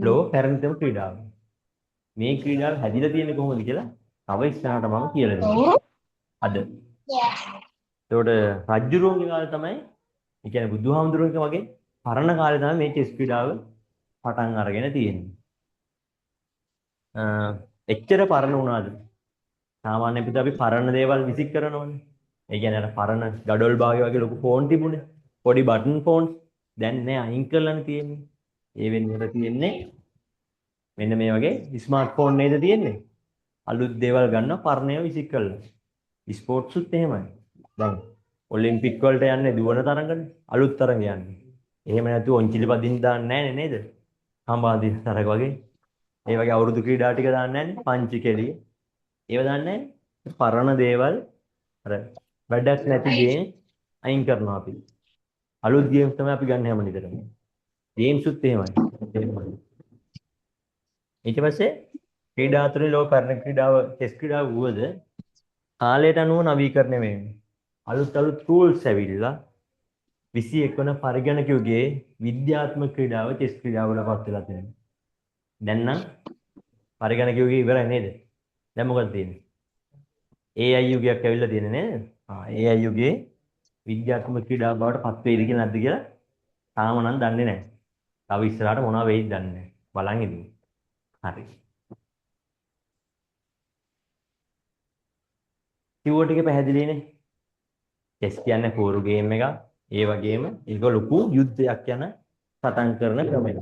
ලෝ පැරණිතම ක්‍රීඩාව. මේ ක්‍රීඩාව හැදිලා තියෙන්නේ කොහොමද කියලා තව ඉස්සරහට මම කියලා දෙන්නම්. අද. ඒකට රජ්ජුරුවන්ගේ කාලේ තමයි ඒ කියන්නේ බුදුහාමුදුරුවෝ වගේ පරණ කාලේ තමයි මේ චෙස් ක්‍රීඩාව පටන් අරගෙන තියෙන්නේ. එච්චර පරණ වුණාද? සාමාන්‍ය පිට අපි පරණ දේවල් විසික් කරනවනේ. ඒ කියන්නේ අර පරණ ගඩොල් බාගේ වගේ ලොකු ෆෝන් තිබුණේ. පොඩි බටන් ෆෝන්ස්. දැන් නෑ අයින් කරලානේ තියෙන්නේ. ඒ වෙනුවට තියෙන්නේ මෙන්න මේ වගේ ස්මාර්ට් ෆෝන් නේද තියෙන්නේ. අලුත් දේවල් ගන්නවා පරණ ඒවා විසික් කරලා. ස්පෝර්ට්ස් උත් එහෙමයි. දැන් ඔලිම්පික් වලට යන්නේ දුවන තරඟනේ. අලුත් තරඟ යන්නේ. එහෙම නැතුව ඔන්චිලි පදින්න දාන්නේ නැහැ නේද? හම්බාදින තරඟ වගේ. ඒ වගේ අවුරුදු ක්‍රීඩා ටික දාන්නේ නැහැ නේ. පංචි කෙලිය. ඒව දාන්නේ නැහැ. පරණ දේවල් අර වැඩක් නැති දේ අයින් කරනවා අපි. අලුත් ගේම්ස් තමයි අපි ගන්න හැම නිතරම. ගේම්ස් උත් එහෙමයි. ඊට පස්සේ ක්‍රීඩා අතුරේ ලෝක පරණ ක්‍රීඩාව ටෙස්ට් ක්‍රීඩාව වුවද කාලයට අනුව නවීකරණය වෙන්නේ. අලුත් රූල්ස් ඇවිල්ලා 21 වන පරිගණක යුගයේ විද්‍යාත්මක ක්‍රීඩාව ටෙස්ට් ක්‍රීඩාව වල පත් වෙලා තියෙනවා. දැන් නම් පරිගණක යුගය ඉවරයි නේද? දැන් මොකද තියෙන්නේ? AI යුගයක් ඇවිල්ලා තියෙන්නේ නේද? AI යුගයේ විද්‍යාත්මක ක්‍රීඩාව බවට පත් වෙයිද කියලා නැද්ද කියලා තාම නම් දන්නේ නැහැ. තව ඉස්සරහට මොනවා වෙයිද දන්නේ නැහැ. බලන් ඉතින්. හරි. කිව්ව ටික පැහැදිලිනේ. චෙස් කියන්නේ කෝරු ගේම් එකක්. ඒ වගේම ඒක ලොකු යුද්ධයක් යන සටන් කරන ක්‍රමයක්.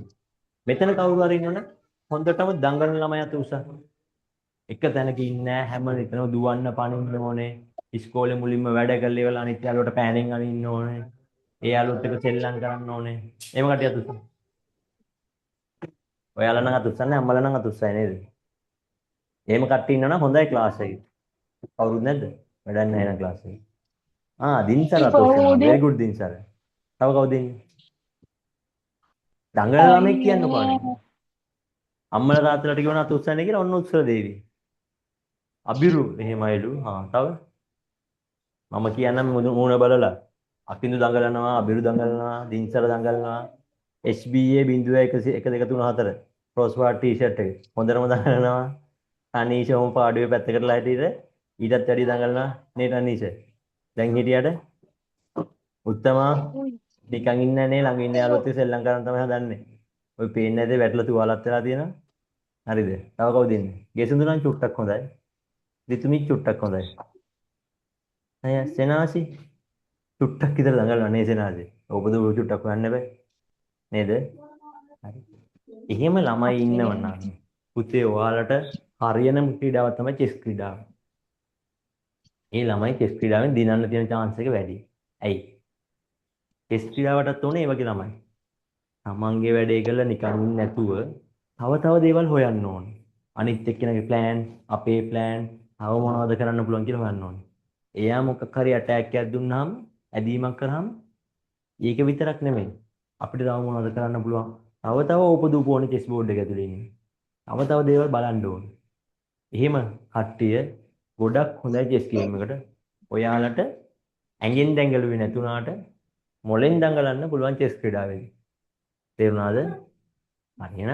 මෙතන කවුරු හරි ඉන්නවනේ හොඳටම දඟලන ළමයා අත උසස්. එක තැනක ඉන්නේ නැහැ හැම නිතරම දුවන්න පනින්න ඕනේ. ඉස්කෝලේ මුලින්ම වැඩ කරලා ඉවරලා අනිත් යාළුවට පෑනෙන් අනින්න ඕනේ. ඒ යාළුවත් එක්ක සෙල්ලම් කරන්න ඕනේ. එහෙම කටිය අත උසස්. ඔයාලා නම් අත උස්සන්නේ අම්මලා නම් අත උස්සයි නේද? එහෙම කට්ටිය ඉන්නවනම් හොඳයි ක්ලාස් එකේ. කවුරුත් නැද්ද? වැඩක් නැහැ නේද ක්ලාස් එකේ? දින්සර අත උස්සනවා. very good දින්සර. තව කවුද ඉන්නේ? දඟලන ළමෙක් කියන්නකෝ අනේ. අම්මලා තාත්තලාට කියවන අත උස්සන්නේ කියලා ඔන්න උත්තර දෙවි. අබිරු එහෙමයිලු. තව මම කියන්නම් මූණ බලලා. අකින්දු දඟලනවා, අබිරු දඟලනවා, දින්සර දඟලනවා. HBA 0.1 ක්‍රොස් වාට් ටී-ෂර්ට් එක. හොඳටම දඟලනවා. අනීෂ ඔහොම පාඩුවේ පැත්තකටලා හිටියේ. ඊටත් වැඩි දඟලනවා නේද අනීෂ? දැන් හිටියට උත්තමා නිකන් ඉන්නේ නේ ළඟ ඉන්න යාළුවොත් එක්ක සෙල්ලම් කරන් තමයි හදන්නේ. ඔය පේන්නේ නැතේ වැටලා තුවාලත් වෙලා තියෙනවා. හරිද? තව කවුද ඉන්නේ? ගෙසුඳු නම් චුට්ටක් හොඳයි. රිතුමි චුට්ටක් හොඳයි. අය සෙනාසි චුට්ටක් විතර දඟලනවා නේ සෙනාසි. ඔබද චුට්ටක් හොයන්න බෑ. නේද? හරි. එහෙම ළමයි ඉන්නවනම් පුතේ ඔයාලට හරියන ක්‍රීඩාවක් තමයි චෙස් ක්‍රීඩාව. ඒ ළමයි චෙස් ක්‍රීඩාවෙන් දිනන්න තියෙන chance එක වැඩි. ඇයි? චෙස් ක්‍රීඩාවටත් ඕනේ ඒ වගේ ළමයි. තමන්ගේ වැඩේ කරලා නිකන් නැතුව තව දේවල් හොයන්න ඕනේ. අනිත් එක්කෙනාගේ plan, අපේ plan, තව මොනවද කරන්න පුළුවන් කියලා හොයන්න ඕනේ. එයා මොකක් හරි attack එකක් දුන්නාම, ඇදීමක් කරාම ඒක විතරක් නෙමෙයි. අපිට තව මොනවද කරන්න පුළුවන්? තව ඕපදූප ඕනේ chess board එක ඇතුලේ ඉන්නේ. තව දේවල් බලන්න ඕනේ. එහෙම කට්ටිය ගොඩක් හොඳයි chess game එකට. ඔයාලට ඇඟෙන් දැඟලුවේ නැතුණාට මොලෙන් දඟලන්න පුළුවන් chess ක්‍රීඩාවේදී. තේරුණාද? හරියන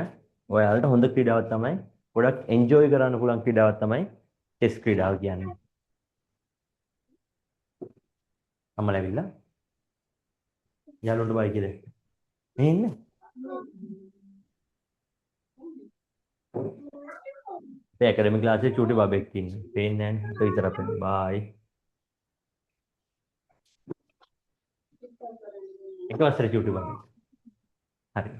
ඔයාලට හොඳ ක්‍රීඩාවක් තමයි ගොඩක් එන්ජොයි කරන්න පුළුවන් ක්‍රීඩාවක් තමයි chess ක්‍රීඩාව කියන්නේ. අම්මලා ඇවිල්ලා යාළුවන්ට බයි කියලා. මේ ඉන්නේ. ඒ ඇකඩමික් ක්ලාස් එකේ චූටි බබෙක් ඉන්නේ. පේන්නේ නැහැ නේ. ඒක විතරක් පේන්නේ. බයි. එක වසරේ චූටි බබෙක්. හරි.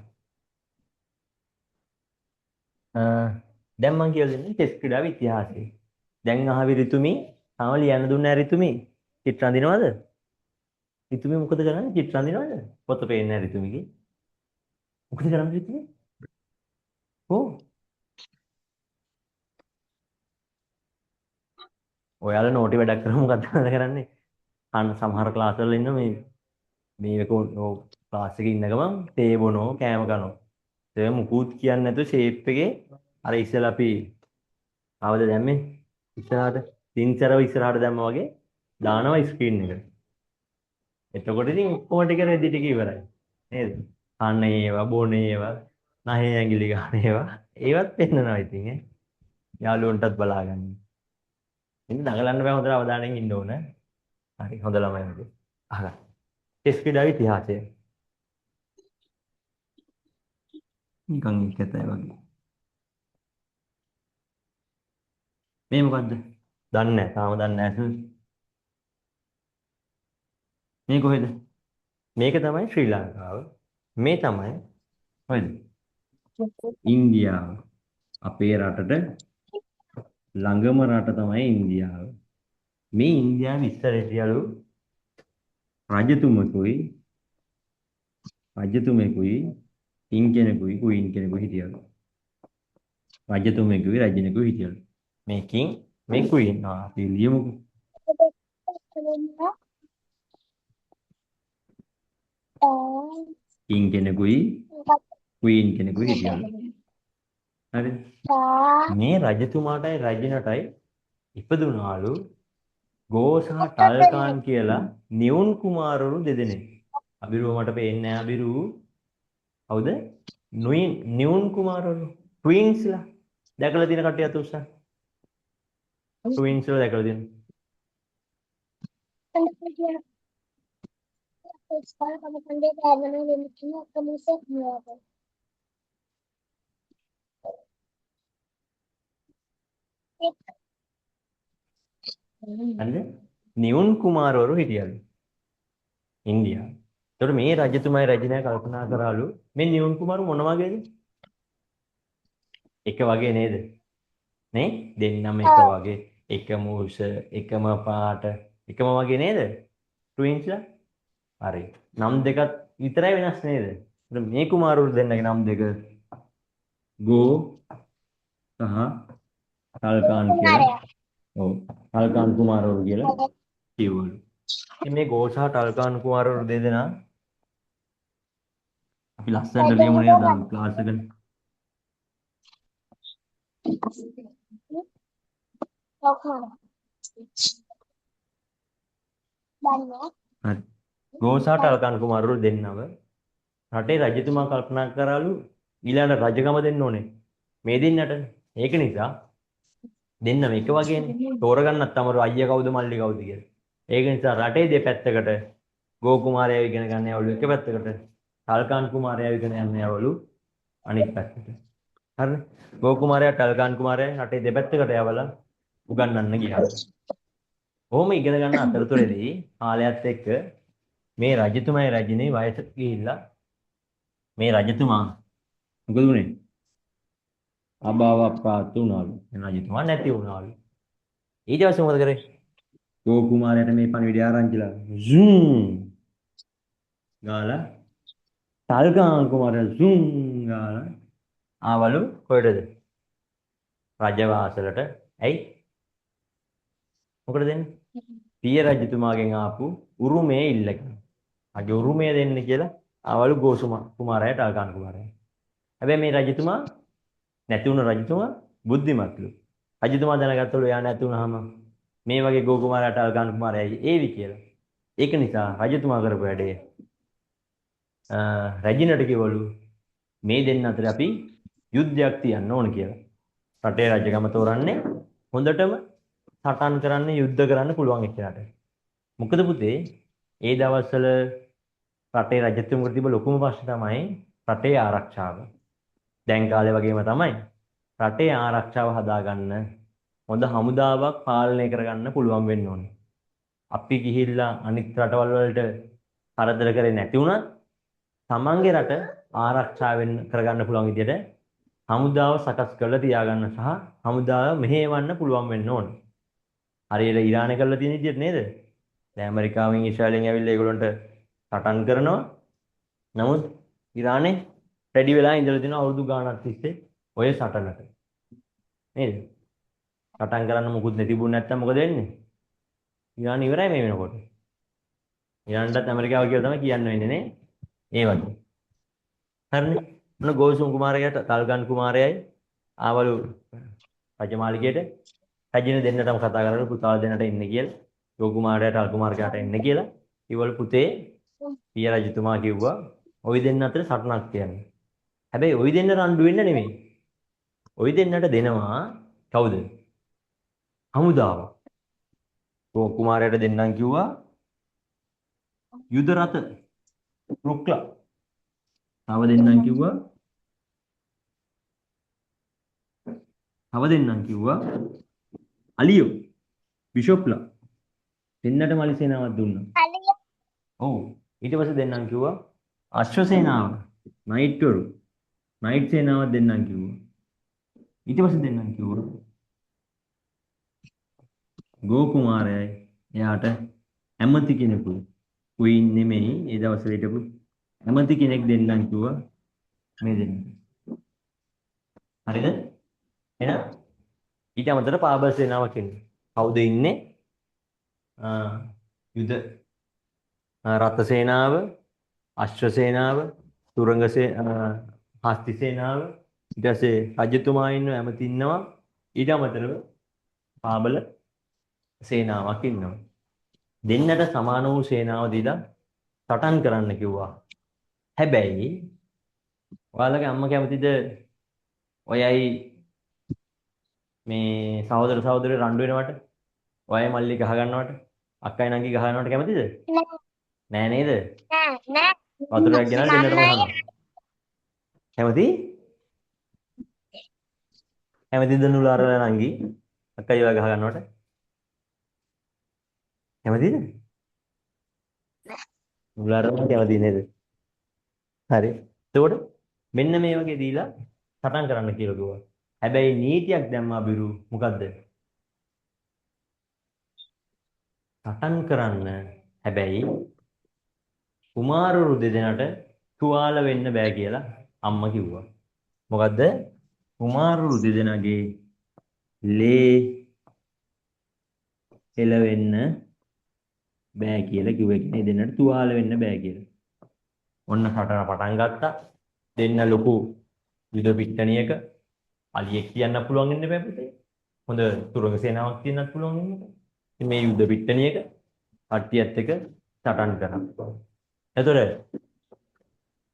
දැන් මම කියලා දෙන්නේ චෙස් ක්‍රීඩාවේ ඉතිහාසය. දැන් අහවි රිතුමි තාම ලියන්න දුන්නේ නැහැ රිතුමි. චිත්‍ර අඳිනවද? රිතුමි මොකද කරන්නේ? චිත්‍ර අඳිනවද? පොත පේන්නේ නැහැ රිතුමිගේ. මොකද කරන්නේ රිතුමි? ඔයාලා නෝටි වැඩක් කරලා මොකක්ද කරන්නේ? සමහර ක්ලාස් වල ඉන්න මේක ක්ලාස් එකේ ඉන්න ගමන් තේ බොනෝ කෑම කනවා. ඒ මුකුත් කියන්නේ නැතුව ෂේප් එකේ අර ඉස්සෙල්ලා අපි ආවද දැම්මේ? ඉස්සරහට තින්තරව ඉස්සරහට දැම්මා වගේ දානවා ස්ක්‍රීන් එකට. එතකොට ඉතින් ඔක්කොම ටික රෙදි ටික ඉවරයි. නේද? කන්න ඒවා, බොන ඒවා, නහේ ඇඟිලි ගන්න ඒවා ඒවත් පෙන්නනවා ඉතින් ඈ. යාළුවන්ටත් බලා ගන්න. ඉතින් දඟලන්න බෑ හොඳට අවධානයෙන් ඉන්න ඕන. හරි හොඳ ළමයි. අහගන්න. චෙස් ක්‍රීඩාවේ ඉතිහාසය. නිකන් ඉක්කතයි වගේ. මේ මොකද්ද? දන්නේ නැහැ. තාම දන්නේ නැහැ. මේ කොහෙද? මේක තමයි ශ්‍රී ලංකාව. මේ තමයි කොහෙද? ඉන්දියාව. අපේ රටට ළඟම රට තමයි ඉන්දියාව. මේ ඉන්දියාවේ ඉස්සර හිටියලු රජතුමෙකුයි කිං කෙනෙකුයි ක්වීන් කෙනෙකුයි හිටියලු. රජතුමෙකුයි රජිනෙකුයි හිටියලු. මේ කිං මේ ක්වීන්. අපි ලියමුකෝ. කිං කෙනෙකුයි ක්වීන් කෙනෙකුයි හිටියලු. හරිද? මේ රජතුමාටයි රජිනටයි ඉපදුනාලු ගෝ සහ ටල්කාන් කියලා නියුන් කුමාරවරු දෙදෙනෙක්. අබිරුව මට පේන්නේ නැහැ අබිරු. හවුද? නියුන් කුමාරවරු. ට්වින්ස්ලා. දැකලා තියෙන කට්ටිය අත උස්සන්න. ට්වින්ස්ලා දැකලා තියෙන. හරිද? නියුන් කුමාරවරු හිටියලු. ඉන්දියාවේ. ඒතකොට මේ රජතුමායි රජිනයි කල්පනා කරාලු මේ නියුන් කුමාරු මොන වගේද? එක වගේ නේද? නේ? දෙන්නම එක වගේ, එකම උස, එකම පාට, එකම වගේ නේද? ට්වින්ස්ලා. හරි. නම් දෙකක් විතරයි වෙනස් නේද? ඒත් මේ කුමාරවරු දෙන්නගේ නම් දෙක ගෝ සහ ටල්කාන් කියලා. ඔව්. ටල්කාන් කුමාරවරු කියලා කිව්වලු. ඉතින් මේ ගෝ සහ ටල්කාන් කුමාරවරු දෙදෙනා අපි ලස්සනට ලියමු නේද ක්ලාස් එකේ. හරි. ගෝ සහ ටල්කාන් කුමාරවරු දෙන්නව රටේ රජතුමා කල්පනා කරාලු ඊළඟ රජකම දෙන්න ඕනේ. මේ දෙන්නට. ඒක නිසා දෙන්නම එක වගේනේ. තෝරගන්නත් අමාරු අයියා කවුද මල්ලි කවුද කියලා. ඒක නිසා රටේ දෙපැත්තකට ගෝ කුමාරයව ඉගෙන ගන්න යවලු එක පැත්තකට. ටල්කාන් කුමාරයව ඉගෙන ගන්න යවලු අනිත් පැත්තට. හරිනේ. ගෝ කුමාරයා ටල්කාන් පුමාරයා රටේ දෙපැත්තකට යවලා උගන්වන්න ගියා. ඔහොම ඉගෙන ගන්න අතරතුරේදී කාලයත් එක්ක මේ රජතුමායි රජිනේ වයසට ගිහිල්ලා මේ රජතුමා මොකද උනේ? අභාවප්‍රාප්ත වුණාලු. රජතුමා නැති වුණාලු. ඊට පස්සේ මොකද කරේ? ගෝ කුමාරයාට මේ පණිවිඩය ආරංචිලා zoom ගාලා ටල්කාන් කුමාරයා zoom ගාලා ආවලු කොහෙටද? රජවාසලට. ඇයි? මොකටද දෙන්නේ? පිය රජතුමාගෙන් ආපු උරුමයේ ඉල්ලගෙන. අගේ උරුමය දෙන්න කියලා ආවලු ගෝසුමා කුමාරයාට ටල්කාන් කුමාරයා. හැබැයි මේ රජතුමා නැති වුණ රජතුමා බුද්ධිමත්ලු. රජතුමා දැනගත්තලු එයා නැති වුණාම මේ වගේ ගෝ කුමාරයාට ටල්කාන් කුමාරයා ඒවි කියලා. ඒක නිසා රජතුමා කරපු වැඩේ රජිනට කිව්වලු මේ දෙන්න අතර අපි යුද්ධයක් තියන්න ඕන කියලා. රටේ රජකම තෝරන්නේ හොඳටම සටන් කරන්න යුද්ධ කරන්න පුළුවන් එක්කනට. මොකද පුතේ ඒ දවස්වල රටේ රජතුමකට තිබ්බ ලොකුම ප්‍රශ්නේ තමයි රටේ ආරක්ෂාව. දැන් කාලේ වගේම තමයි රටේ ආරක්ෂාව හදාගන්න හොඳ හමුදාවක් පාලනය කරගන්න පුළුවන් වෙන්න ඕනේ. අපි ගිහිල්ලා අනිත් රටවල් වලට කරදර කරේ නැති වුණත් තමන්ගේ රට ආරක්ෂා වෙන්න කරගන්න පුළුවන් විදිහට හමුදාව සකස් කරලා තියාගන්න සහ හමුදාව මෙහෙවන්න පුළුවන් වෙන්න ඕනේ. හරියට ඉරානය කරලා තියෙන විදිහට නේද? දැන් ඇමරිකාවෙන් ඊශ්‍රායලෙන් ඇවිල්ලා ඒගොල්ලන්ට සටන් කරනවා. නමුත් ඉරානේ රෙඩි වෙලා ඉඳලා තියෙන අවුරුදු ගාණක් තිස්සේ ඔය සටනට. නේද? සටන් කරන්න මොකුත් නැතිබුණ නැත්තම් මොකද වෙන්නේ? ඉරාන ඉවරයි මේ වෙනකොට. ඉරානටත් ඇමරිකාව කියලා තමයි කියන්න වෙන්නේ නේ. ඒ වගේ. හරිනේ. මොන ගෝසුම් කුමාරයාට ටල්කාන් කුමාරයයි ආවලු රජමාලිගයට රජින දෙන්නටම කතා කරලා පුතාල දෙන්නට එන්න කියලා. ගෝ කුමාරයාට ටල් කුමාරයාට එන්න කියලා. ඉවල පුතේ පිය රජතුමා කිව්වා ওই දෙන්න අතර සටනක් තියන්න. හැබැයි ওই දෙන්න රණ්ඩු වෙන්න නෙමෙයි. ওই දෙන්නට දෙනවා කවුද? හමුදාව. ගෝ කුමාරයාට දෙන්නම් කිව්වා යුද රථ රුක්ලා. තව දෙන්නම් කිව්වා අලියෝ බිෂොප්ලා. දෙන්නට මලි සේනාවක් දුන්නා. ඔව්. ඊට පස්සේ දෙන්නම් කිව්වා අශ්ව සේනාව. නයිට්වරු. නයිට් සේනාවක් දෙන්නම් කිව්වා. ඊට පස්සේ දෙන්නම් කිව්වා ගෝ කුමාරයයි එයාට ඇමති කෙනෙකු කුයින් නෙමෙයි ඒ දවස්වල හිටපු ඇමති කෙනෙක් දෙන්නම් කිව්වා මේ දෙන්න. හරිද? එහෙනම් ඊට අමතරව පාබල සේනාවක් ඉන්නේ. කවුද ඉන්නේ? යුද රථ සේනාව, අශ්ව සේනාව, තුරංග හස්ති සේනාව, ඊට පස්සේ රජතුමා ඉන්නවා, ඇමති ඉන්නවා. ඊට අමතරව පාබල සේනාවක් ඉන්නවා. දෙන්නට සමාන වූ සේනාව දීලා සටන් කරන්න කිව්වා. හැබැයි ඔයාලගේ අම්මා කැමතිද ඔයයි මේ සහෝදර සහෝදරයෝ රණ්ඩු වෙනවට? ඔයයි මල්ලි ගහ ගන්නවට? අක්කයි නංගි ගහ ගන්නවට කැමතිද? නෑ නේද? නෑ. වතුරක් ගෙනල්ලා දෙන්නටම ගහනවා. කැමති? කැමතිද නුලාර නංගි අක්කයි ඔයා ගහ ගන්නවට? කැමතිද? නුලාර කැමති නේද? හරි. එතකොට මෙන්න මේ වගේ දීලා සටන් කරන්න කියලා කිව්වා. හැබැයි නීතියක් දැම්මා බිරු මොකද්ද? සටන් කරන්න හැබැයි කුමාරවරු දෙදෙනාට තුවාල වෙන්න බෑ කියලා අම්මා කිව්වා. මොකද්ද? කුමාරවරු දෙදෙනාගේ ලේ එළවෙන්න බෑ කියලා කිව්වා. කියන්නේ දෙන්නට තුවාල වෙන්න බෑ කියලා. ඔන්න සටන පටන් ගත්තා. දෙන්න ලොකු යුද පිට්ටනියක අලියෙක් කියන්න පුළුවන් ඉන්න බෑ පුතේ. හොඳ තුරංග සේනාවක් කියන්නත් පුළුවන් ඉන්න. මේ යුද පිට්ටනියක කට්ටියත් එක්ක සටන් කරා. එතකොට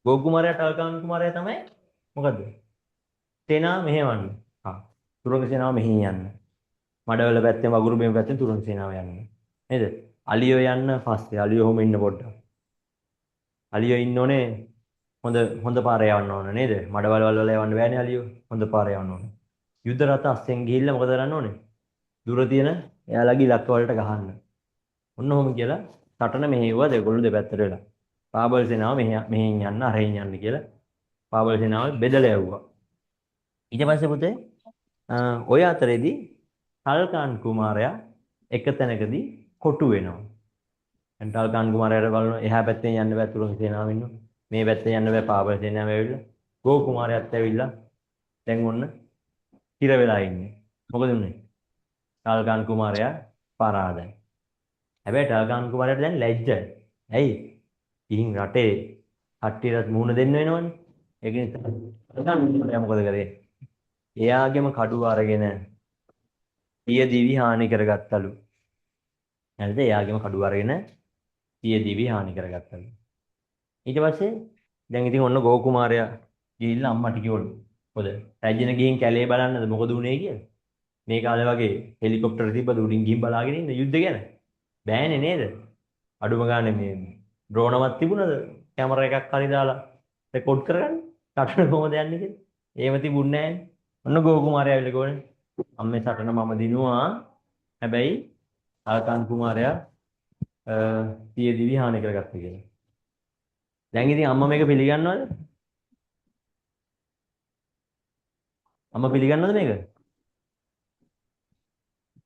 ගෝග කුමාරයා ටල්කාන් කුමාරයා තමයි මොකද්ද? සේනාව මෙහෙවන්නේ. තුරංග සේනාව මෙහෙන් යන්න. මඩවල පැත්තෙන් වගුරු බිම පැත්තෙන් තුරංග සේනාව යන්න. නේද? අලියෝ යන්න පස්සේ අලියෝ ඔහොම ඉන්න පොඩ්ඩක්. අලියෝ ඉන්න ඕනේ හොඳ පාරේ යවන්න ඕන නේද? මඩවල වල යවන්න බෑනේ අලියෝ. හොඳ පාරේ යවන්න ඕන. යුද රථ අස්සෙන් ගිහිල්ලා මොකද කරන්න ඕනේ? දුර තියෙන එයාලගේ ඉලක්ක වලට ගහන්න. ඔන්න ඔහොම කියලා සටන මෙහෙවුවා දෙගොල්ලෝ දෙපැත්තට වෙලා. පාබල සේනාව මෙහෙන් යන්න අරහෙන් යන්න කියලා පාබල සේනාව බෙදලා යවුවා. ඊට පස්සේ පුතේ ඔය අතරේදී ටල්කාන් කුමාරයා එක තැනකදී කොටු වෙනවා. දැන් ටල්කාන් කුමාරයාට බලනවා එහා පැත්තෙන් යන්න බෑ තුරංග සේනාව ඉන්නවා. මේ පැත්තෙන් යන්න බෑ පාබල සේනාව ඇවිල්ලා. ගෝ කුමාරයාත් ඇවිල්ලා දැන් ඔන්න හිර වෙලා ඉන්නේ. මොකද උනේ? ටල්කාන් කුමාරයා පරාදයි. හැබැයි ටල්කාන් කුමාරයාට දැන් ලැජ්ජයි. ඇයි? ඉහින් රටේ කට්ටියට මුහුණ දෙන්න වෙනවනේ. ඒක නිසා ටල්කාන් කුමාරයා මොකද කරේ? එයාගේම කඩුව අරගෙන පිය දිවි හානි කරගත්තලු. හරිද? එයාගේම කඩුව අරගෙන පිය දිවි හානි කරගත්තලු. ඊට පස්සේ දැන් ඉතින් ඔන්න ගෝ කුමාරයා ගිහිල්ලා අම්මට කිව්වලු. මොකද රැජින ගිහින් කැලේ බලන්නද මොකද උනේ කියලා. මේ කාලේ වගේ හෙලිකොප්ටර් තිබ්බද උඩින් ගිහින් බලාගෙන ඉන්න යුද්ධ ගැන? බෑනේ නේද? අඩුම ගානේ මේ ඩ්‍රෝනවත් තිබුණද? කැමරා එකක් හරි දාලා රෙකෝඩ් කරගන්න. සටන කොහොමද යන්නේ කියලා. ඒව තිබුණේ නෑනේ. ඔන්න ගෝ කුමාරයා ඇවිල්ලා ගෝනේ. අම්මේ සටන මම දිනුවා. හැබැයි ටල්කාන් කුමාරයා පිය දිවි හානි කරගත්තා කියලා. දැන් ඉතින් අම්මා මේක පිළිගන්නවද? අම්මා පිළිගන්නවද මේක?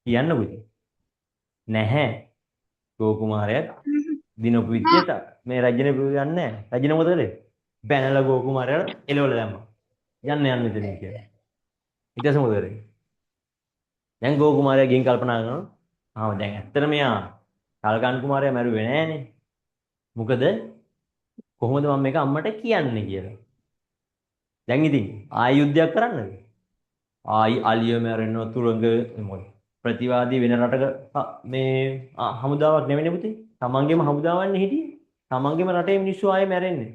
කියන්න පුතේ. නැහැ. ගෝ කුමාරයා දිනපු විදියට මේ රජිනේ පිළිගන්නේ නැහැ. රජින මොකද කළේ? බැනලා ගෝ කුමාරයාට එලවල දැම්මා. යන්න ඉතින් කියලා. ඊට පස්සේ මොකද කරේ? දැන් ගෝ කුමාරයා ගිහින් කල්පනා කරනවා. දැන් ඇත්තට මෙයා ටල්කාන් කුමාරයා මැරුවේ නෑනේ. මොකද කොහොමද මම මේක අම්මට කියන්නේ කියලා. දැන් ඉතින් ආයි යුද්ධයක් කරන්නද? ආයි අලිය මැරෙනවා තුරංග මොකද? ප්‍රතිවාදී වෙන රටක මේ හමුදාවක් නෙවෙයි පුතේ. තමන්ගේම හමුදාවන්නේ හිටියේ. තමන්ගේම රටේ මිනිස්සු ආයේ මැරෙන්නේ.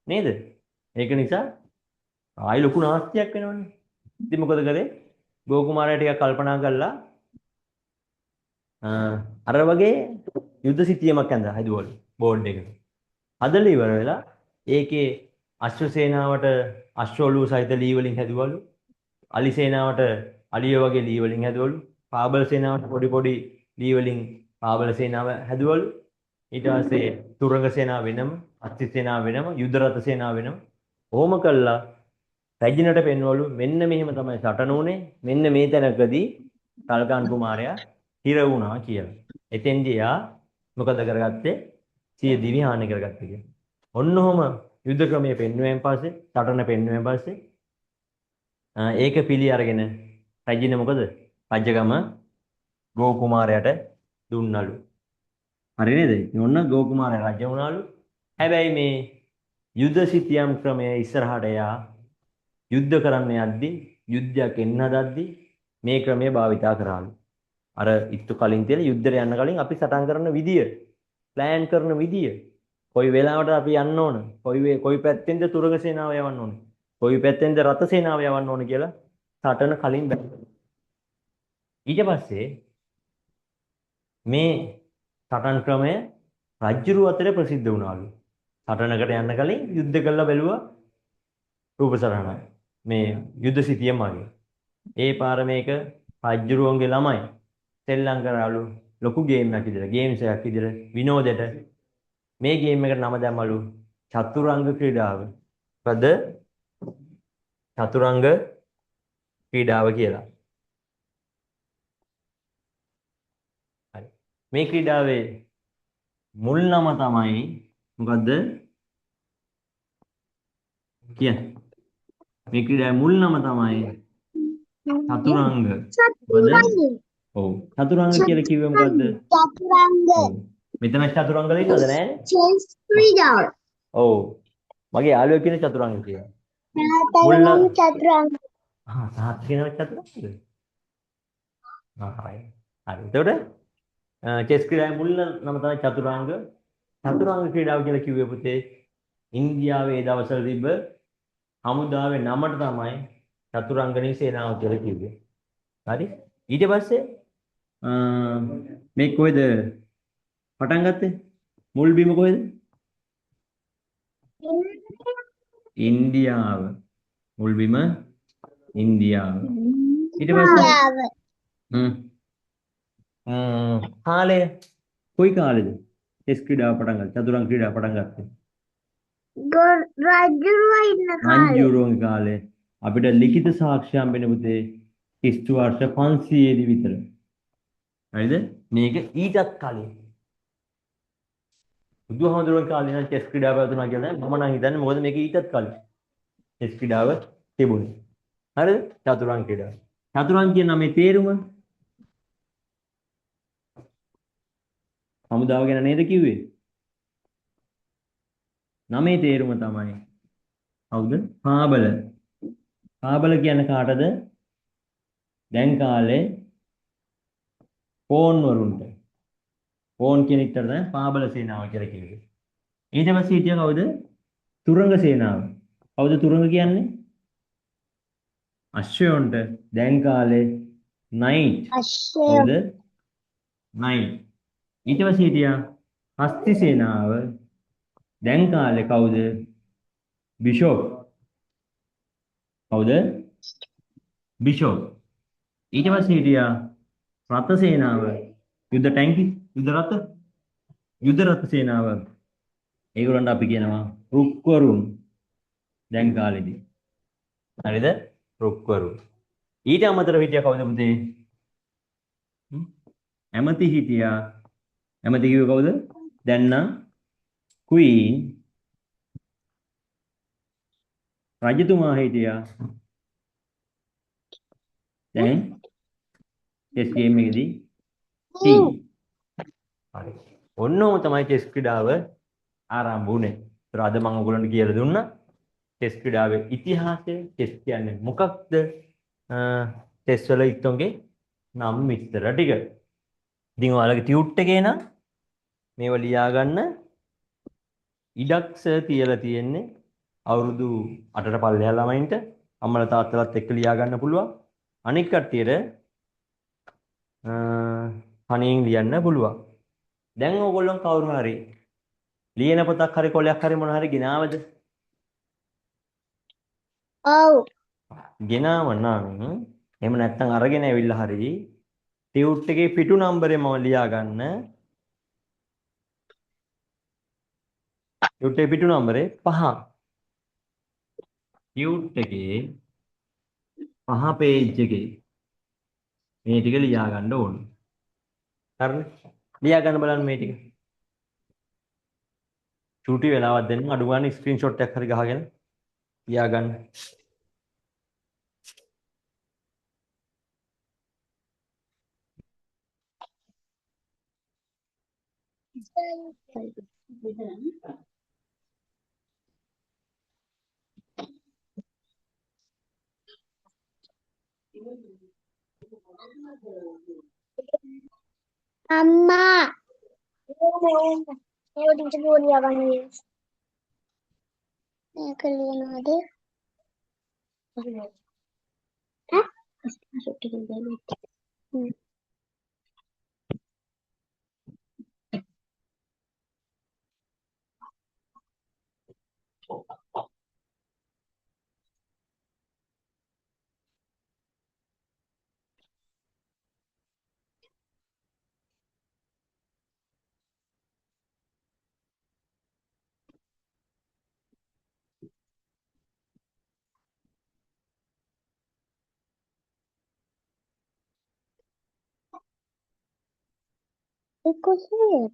නේද? ඒක නිසා ආයි ලොකු නාස්තියක් වෙනවනේ. ඉතින් මොකද කරේ? ගෝ කුමාරයා ටිකක් කල්පනා කළා අර වගේ යුද්ධ සිතියමක් ඇඳලා හදුවලු බෝඩ් එකට. හදලා ඉවර වෙලා ඒකේ අශ්ව සේනාවට අශ්වලු සහිත ලී වලින් හැදුවලු. අලි සේනාවට අලිය වගේ ලී වලින් හැදුවලු. පාබල සේනාවට පොඩි පොඩි ලී වලින් පාබල සේනාව හැදුවලු. ඊට පස්සේ තුරංග සේනාව වෙනම, අස්ති සේනාව වෙනම, යුද රථ සේනාව වෙනම. ඕම කළා රැජිනට පෙන්වලු මෙන්න මෙහෙම තමයි සටන උනේ. මෙන්න මේ තැනකදී ටල්කාන් කුමාරයා හිර වුණා කියලා. එතෙන්දී යා මොකද කරගත්තේ? සිය දිවි හානි කරගත්තේ කියලා. ඔන්න ඔහම යුද්ධ ක්‍රමයේ පෙන්වුවෙන් පස්සේ, සටන පෙන්වුවෙන් පස්සේ ඒක පිළි අරගෙන රජින මොකද? රජගම ගෝ කුමාරයාට දුන්නලු. හරි නේද? ඉතින් ඔන්න ගෝ කුමාරයා රජ වුණාලු. හැබැයි මේ යුද්ධ සිතියම් ක්‍රමය ඉස්සරහට යා යුද්ධ කරන්න යද්දි යුද්ධයක් එන්න හදද්දි මේ ක්‍රමය භාවිතා කරාලු. අර ඉත්තු කලින් තියෙන යුද්ධයට යන්න කලින් අපි සටන් කරන විදිය, ප්ලෑන් කරන විදිය, කොයි වෙලාවට අපි යන්න ඕන, කොයි පැත්තෙන්ද තුරග සේනාව යවන්න ඕන, කොයි පැත්තෙන්ද රත සේනාව යවන්න ඕන කියලා සටන කලින් බැලුවා. ඊට පස්සේ මේ සටන් ක්‍රමය රජ්ජුරුව අතර ප්‍රසිද්ධ වුණාලු. සටනකට යන්න කලින් යුද්ධ කළා බැලුවා රූප සටහන. මේ යුද්ධ සිතියම වගේ. ඒ පාර මේක රජ්ජුරුවන්ගේ ළමයි සෙල්ලම් කරාලු ලොකු ගේම් එකක් විදිහට, ගේම්ස් එකක් විදිහට විනෝදෙට. මේ ගේම් එකට නම දැම්මලු චතුරංග ක්‍රීඩාව. මොකද චතුරංග ක්‍රීඩාව කියලා. හරි. මේ ක්‍රීඩාවේ මුල් නම තමයි මොකද්ද? කියන්නේ. මේ ක්‍රීඩාවේ මුල් නම තමයි චතුරංග. මොකද? ඔව්. චතුරංග කියලා කිව්වේ මොකද්ද? චතුරංග. ඔව්. මෙතන චතුරංගල ඉන්නවද නෑනේ? චෙස් ක්‍රීඩාව. ඔව්. මගේ යාළුවා කියන චතුරංග කියලා. තාත්තගෙන් චතුරංග. තාත්තා කියන චතුරංගද? හරි. හරි. එතකොට චෙස් ක්‍රීඩාවේ මුල් නම තමයි චතුරංග. චතුරංග ක්‍රීඩාව කියලා කිව්වේ පුතේ ඉන්දියාවේ ඒ දවස්වල තිබ්බ හමුදාවේ නමට තමයි චතුරංගනී සේනාව කියලා කිව්වේ. හරි. ඊට පස්සේ මේ කොහෙද පටන් ගත්තේ? මුල් බිම කොහෙද? ඉන්දියාව. මුල් බිම ඉන්දියාව. ඊට පස්සේ කාලය කොයි කාලෙද? ටෙස්ට් ක්‍රීඩාව පටන් ගත්තේ. චතුරංග ක්‍රීඩාව පටන් ගත්තේ. රජුරුවා ඉන්න කාලේ. රජුරුවන්ගේ කාලේ අපිට ලිඛිත සාක්ෂි හම්බෙන පුතේ ක්‍රිස්තු වර්ෂ 500 දී විතර. හරිද? මේක ඊටත් කලින්. බුදුහාමුදුරුවෝ කාලේ නම් ටෙස්ට් ක්‍රීඩාව පැවතුණා කියලා මම නම් හිතන්නේ මොකද මේක ඊටත් කලින්. ටෙස්ට් ක්‍රීඩාව තිබුණේ. හරිද? චතුරංග ක්‍රීඩාව. චතුරංග කියන නමේ තේරුම හමුදාව ගැන නේද කිව්වේ? නමේ තේරුම තමයි කවුද? පාබල. පාබල කියන්නේ කාටද? දැන් කාලේ පෝන් වරුන්ට. පෝන් කියන එකට තමයි පාබල සේනාව කියලා කිව්වේ. ඊට පස්සේ හිටියා කවුද? තුරංග සේනාව. කවුද තුරංග කියන්නේ? අශ්වයන්ට. දැන් කාලේ නයිට්. කවුද? නයිට්. ඊට පස්සේ හිටියා හස්ති සේනාව. දැන් කාලේ කවුද? බිෂොප්. කවුද? බිෂොප්. ඊට පස්සේ හිටියා රත සේනාව. යුද්ධ ටැංකි, යුද්ධ රත සේනාව. ඒගොල්ලන්ට අපි කියනවා රුක්වරුන්. දැන් කාලෙදී. හරිද? රුක්වරුන්. ඊට අමතරව හිටියා කවුද පුතේ? ඇමති හිටියා. ඇමති කිව්වේ කවුද? දැන් නම් queen රජතුමා හිටියා. දැන් chess game එකේදී king. හරි. ඔන්නෝම තමයි chess ක්‍රීඩාව ආරම්භ වුණේ. ඒතර අද මම ඔයගොල්ලන්ට කියලා දුන්නා chess ක්‍රීඩාවේ ඉතිහාසය. chess කියන්නේ මොකක්ද? chess වල ඉක්තොන්ගේ නම් විස්තර ටික. ඉතින් ඔයාලගේ ටියුට් එකේ නම් මේව ලියා ගන්න ඉඩක් තියලා තියෙන්නේ අවුරුදු 8ට පල්ලෙහා ළමයින්ට අම්මලා තාත්තලාත් එක්ක ලියා ගන්න පුළුවන්. අනික් කට්ටියට තනියෙන් ලියන්න පුළුවන්. දැන් ඕගොල්ලෝ කවුරු හරි ලියන පොතක් හරි කොලයක් හරි මොන හරි ගෙනාවද? ඔව්. ගෙනාව නම් එහෙම නැත්නම් අරගෙන ඇවිල්ලා හරි ටියුට් එකේ පිටු නම්බරේ මම ලියා ගන්න. ටියුට් එකේ පිටු නම්බරේ 5. ටියුට් එකේ 5 පේජ් එකේ මේ ටික ලියා ගන්න ඕනේ. හරිනේ? ලියා ගන්න බලන්න මේ ටික. චූටි වෙලාවක් දෙන්න අඩු ගන්න ස්ක්‍රීන්ෂොට් එකක් හරි ගහගෙන ලියා ගන්න. අම්මා මේකට බෝලියා ගන්නේ මේක ලියනවාද ඈ ස්ක්‍රීන්ෂොට් එක ගන්න ඒක කොහේ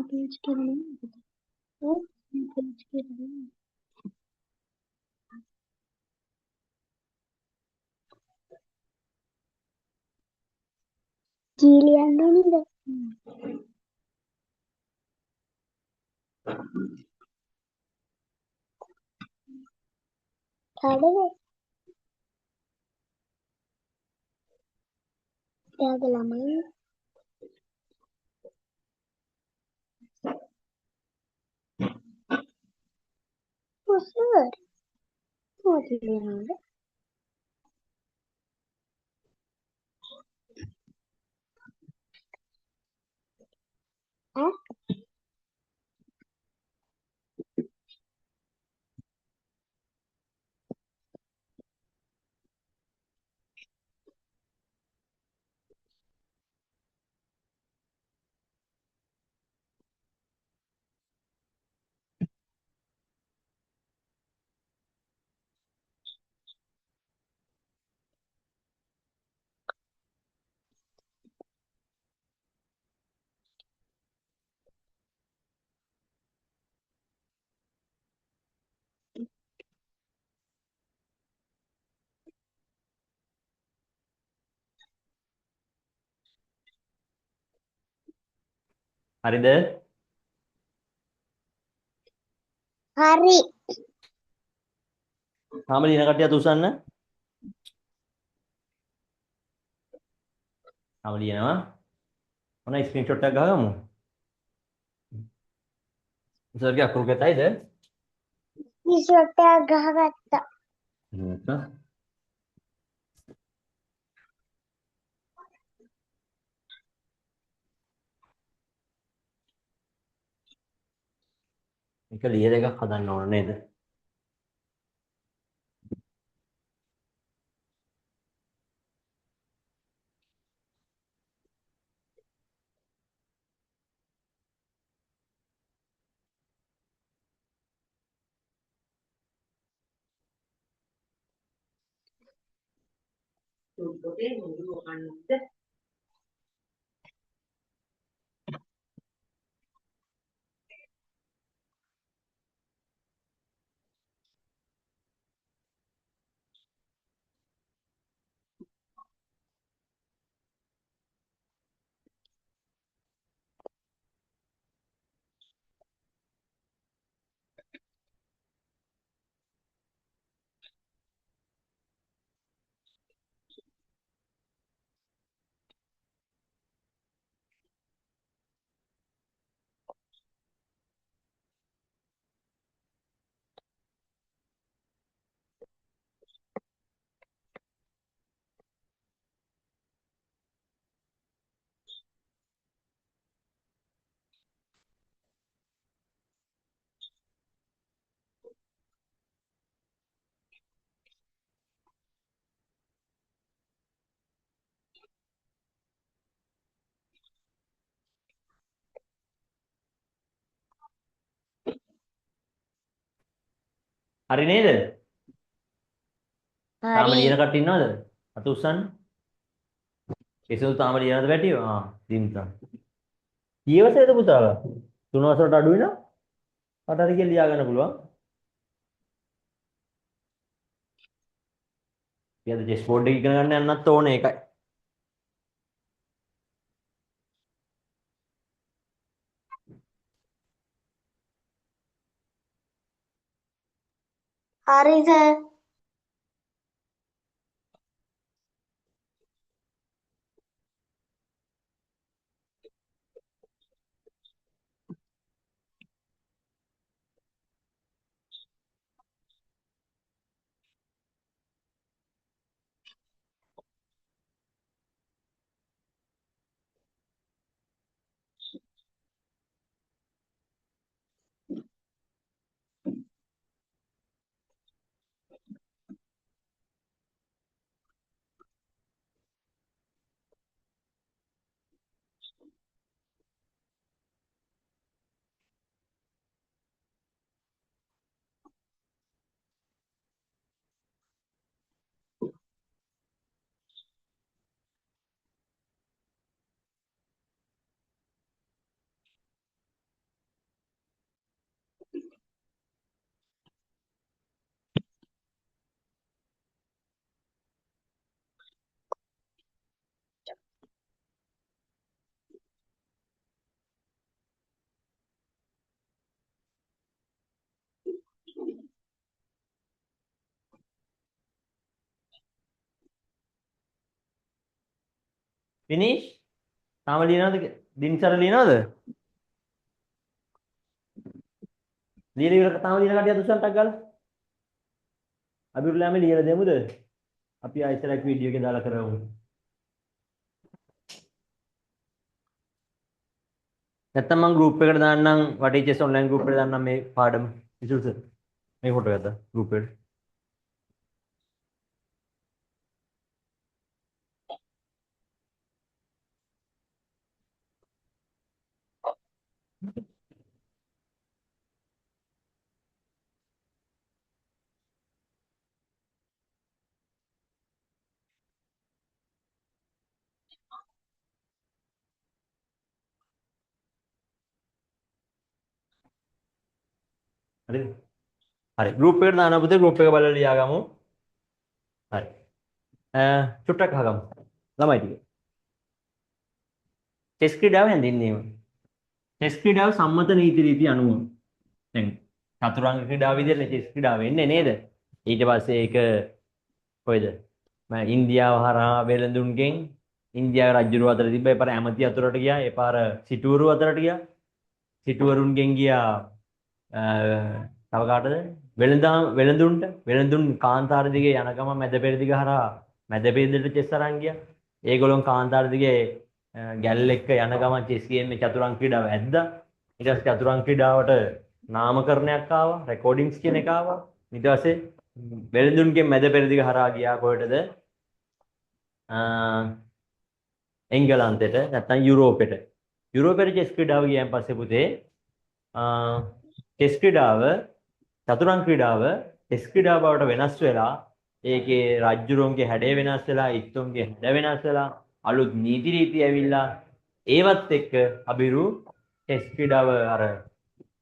පේජ් කරන්නේ ඕ පේජ් කරන්නේ කීලියන්න ඕනේද කාඩේ එයාගේ ළමයි කොහේ මොකද ලියනවද ඈ හරිද? හරි තාම ලියන කට්ටිය අත උස්සන්න. තාම ලියනවා. මොන ස්ක්‍රීන්ෂොට් එකක් ගහගමු. සර්ගේ අකුරු ගැතයිද? ස්ක්‍රීන්ෂොට් එකක් ගහගත්තා මේක ලියර එකක් හදන්න ඕන නේද? හරි නේද? තාම Hari. ලියන කට්ටිය ඉන්නවද? අත උස්සන්න. කෙසෙල් තාම ලියනද වැටියෝ? දින්තා. කීවසේද පුතාලා? 3 වසරට අඩු වෙනවා. කට හරි කියලා ලියා ගන්න පුළුවන්. ඊයද චෙස් බෝඩ් එක ඉගෙන ගන්න යන්නත් ඕනේ ඒකයි. Hari sir. ෆිනිෂ්? තාම ලියනවද? දින්සර ලියනවද? ලියලා ඉවර තාම ලියන කට්ටිය අත උස්සන්නක් ගාලා. අබිරුලාම ලියලා දෙමුද? අපි ආයෙත් වීඩියෝ එකේ දාලා කරමු. නැත්තම් මම ගෲප් එකට දාන්නම් වටීචස් ඔන්ලයින් ගෲප් එකට දාන්නම් මේ පාඩම. විසුල් සර්. මේ ෆොටෝ එකක් දාන්න ගෲප් එකට. හරිද? හරි. ගෲප් එකට දාන්න පුතේ ගෲප් එක බලලා ලියාගමු. හරි. චුට්ටක් අහගමු. ළමයි ටික. චෙස් ක්‍රීඩාව හැඳින්වීම. චෙස් ක්‍රීඩාව සම්මත නීති රීති අනුව දැන් චතුරංග ක්‍රීඩාව විදිහට චෙස් ක්‍රීඩාව වෙන්නේ නේද? ඊට පස්සේ ඒක කොයිද? මම ඉන්දියාව හරහා වෙළඳුන්ගෙන් ඉන්දියාව රජුරුව අතර තිබ්බ ඒ පාර ඇමති අතරට ගියා. ඒ පාර සිටුවරු අතරට ගියා. සිටුවරුන්ගෙන් ගියා තව කාටද? වෙළඳුන් කාන්තාර දිගේ යන ගම මැද පෙරදිග හරහා මැද පෙරදිගට චෙස් අරන් ගියා. ඒගොල්ලෝ කාන්තාර දිගේ ගැල් එක්ක යන ගමන් චෙස් ගේම් චතුරංග ක්‍රීඩාව ඇද්දා. ඊට පස්සේ චතුරංග ක්‍රීඩාවට නාමකරණයක් ආවා, රෙකෝඩින්ග්ස් කියන එක ආවා. ඊට පස්සේ වෙළඳුන්ගේ මැද පෙරදිග හරහා ගියා කොහෙටද? එංගලන්තෙට නැත්නම් යුරෝපෙට. යුරෝපෙට චෙස් ක්‍රීඩාව ගියන් පස්සේ පුතේ චෙස් ක්‍රීඩාව චතුරංග ක්‍රීඩාව චෙස් ක්‍රීඩාව බවට වෙනස් වෙලා ඒකේ රජුරුවන්ගේ හැඩය වෙනස් වෙලා ඉත්තුන්ගේ හැඩ වෙනස් වෙලා අලුත් නීති රීති ඇවිල්ලා ඒවත් එක්ක අබිරු ටෙස්ට් ක්‍රීඩාව අර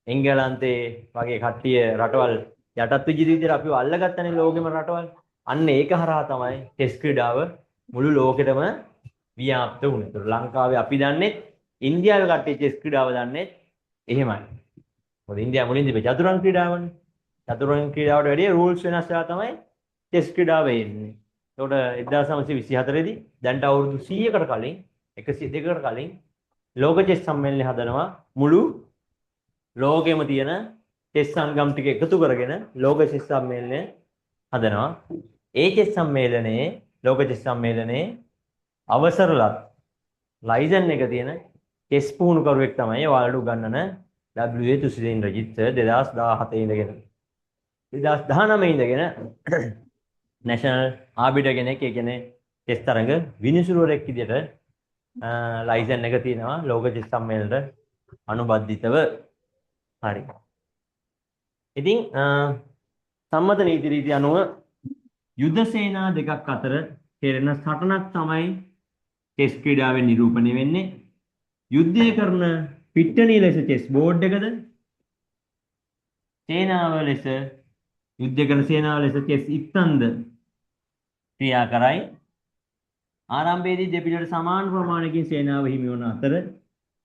එංගලන්තේ වගේ කට්ටිය රටවල් යටත් විදිහට අපිව අල්ලගත්තනේ ලෝකෙම රටවල්. අන්න ඒක හරහා තමයි ටෙස්ට් ක්‍රීඩාව මුළු ලෝකෙටම ව්‍යාප්ත වුණේ. ඒතර ලංකාවේ අපි දන්නේ ඉන්දියාවේ කට්ටිය ටෙස්ට් ක්‍රීඩාව දන්නේ එහෙමයි. මොකද ඉන්දියාව මුලින් තිබ්බේ චතුරංග ක්‍රීඩාවනේ. චතුරංග ක්‍රීඩාවට වැඩිය රූල්ස් වෙනස් වෙලා තමයි ටෙස්ට් ක්‍රීඩාව එන්නේ. ඒකට 1924 දී දැන්ට අවුරුදු 100කට කලින් 102කට කලින් ලෝක චෙස් සම්මේලනය හදනවා මුළු ලෝකෙම තියෙන චෙස් සංගම් ටික එකතු කරගෙන ලෝක චෙස් සම්මේලනය හදනවා. ඒ චෙස් සම්මේලනයේ ලෝක චෙස් සම්මේලනයේ අවසරලත් ලයිසන් එක තියෙන චෙස් පුහුණුකරුවෙක් තමයි ඔයාලට උගන්වන W.A. තුසිදින් රජිත් 2017 ඉඳගෙන 2019 ඉඳගෙන නැෂනල් ආබිටර් කෙනෙක් ඒ කියන්නේ චෙස් තරඟ විනිසුරුවරෙක් විදියට ලයිසන් එක තියෙනවා ලෝක චෙස් සම්මේලනයට අනුබද්ධිතව. හරි. ඉතින් සම්මත නීති රීති අනුව යුද සේනා දෙකක් අතර කෙරෙන සටනක් තමයි චෙස් ක්‍රීඩාවෙන් නිරූපණය වෙන්නේ. යුද්ධය කරන පිට්ටනිය ලෙස චෙස් බෝඩ් එකද සේනාව ලෙස යුද්ධ කරන සේනාව ලෙස චෙස් ඉත්තන්ද ක්‍රියා කරයි. ආරම්භයේදී දෙපිළට සමාන ප්‍රමාණයකින් සේනාව හිමි වන අතර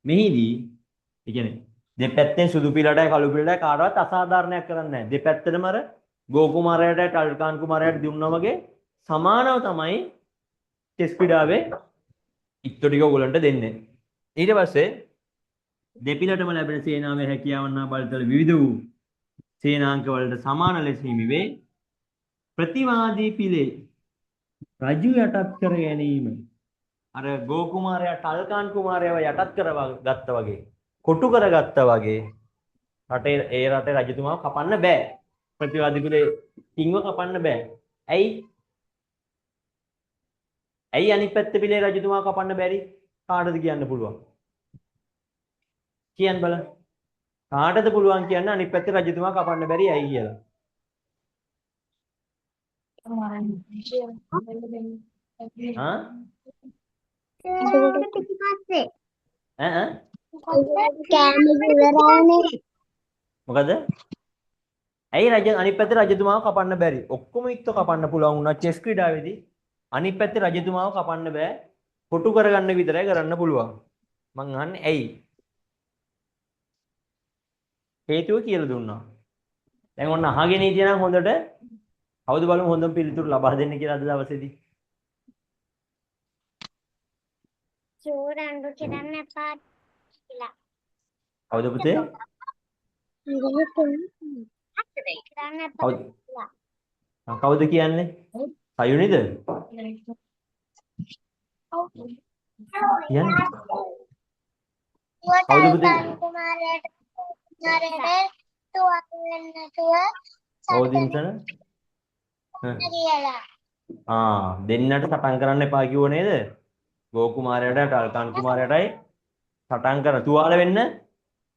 මෙහිදී ඒ කියන්නේ දෙපැත්තෙන් සුදු පිළටයි කළු පිළටයි කාටවත් අසාධාරණයක් කරන්නේ නැහැ. දෙපැත්තටම අර ගෝ කුමාරයාටයි ටල්කාන් කුමාරයාට දුන්නා වගේ සමානව තමයි චෙස් ක්‍රීඩාවේ ඉත්තු ටික ඔයගලන්ට දෙන්නේ. ඊට පස්සේ දෙපිළටම ලැබෙන සේනාවේ හැකියාවන් හා බලතල විවිධ වූ සේනාංක වලට සමාන ලෙස හිමි වේ. ප්‍රතිවාදී පිළේ රජු යටත් කර ගැනීම අර ගෝ කුමාරයා ටල්කාන් කුමාරයාව යටත් කරගත්තා වගේ කොටු කරගත්තා වගේ ඒ රටේ රජතුමාව කපන්න බෑ. ප්‍රතිවාදී පිළේ කිංව කපන්න බෑ. ඇයි අනිත් පැත්ත පිළේ රජතුමාව කපන්න බැරි? කාටද කියන්න පුළුවන්? කියන්න බලන්න. කාටද පුළුවන් කියන්න අනිත් පැත්තේ රජතුමාව කපන්න බැරි ඇයි කියලා? හා? පිටිපස්සේ ඈ කෑම ඉවරයිනේ. මොකද? ඇයි අනිත් පැත්තේ රජතුමාව කපන්න බැරි? ඔක්කොම ඉක්ත කපන්න පුළුවන් වුණා චෙස් ක්‍රීඩාවේදී. අනිත් පැත්තේ රජතුමාව කපන්න බෑ. කොටු කරගන්න විතරයි කරන්න පුළුවන්. මං අහන්නේ ඇයි? හේතුව කියලා දුන්නා. දැන් ඔන්න අහගෙන ඉතිනම් හොඳට කවුද බලමු හොඳම පිළිතුරු ලබා දෙන්න කියලා අද දවසේදී. චෝරංගු කරන්න එපා කියලා. කවුද පුතේ? කරන්න එපා කවුද? කියලා. කවුද කියන්නේ? සයුනිද? කියන්නේ? කවුද පුතේ? කුමාරයාට තුවාල වෙන්න නැතුව ඕදින්සන? කියලා. දෙන්නට සටන් කරන්න එපා කිව්ව නේද? ගෝ කුමාරයාට ටල්කාන් කුමාරයාටයි සටන් කරන තුවාල වෙන්න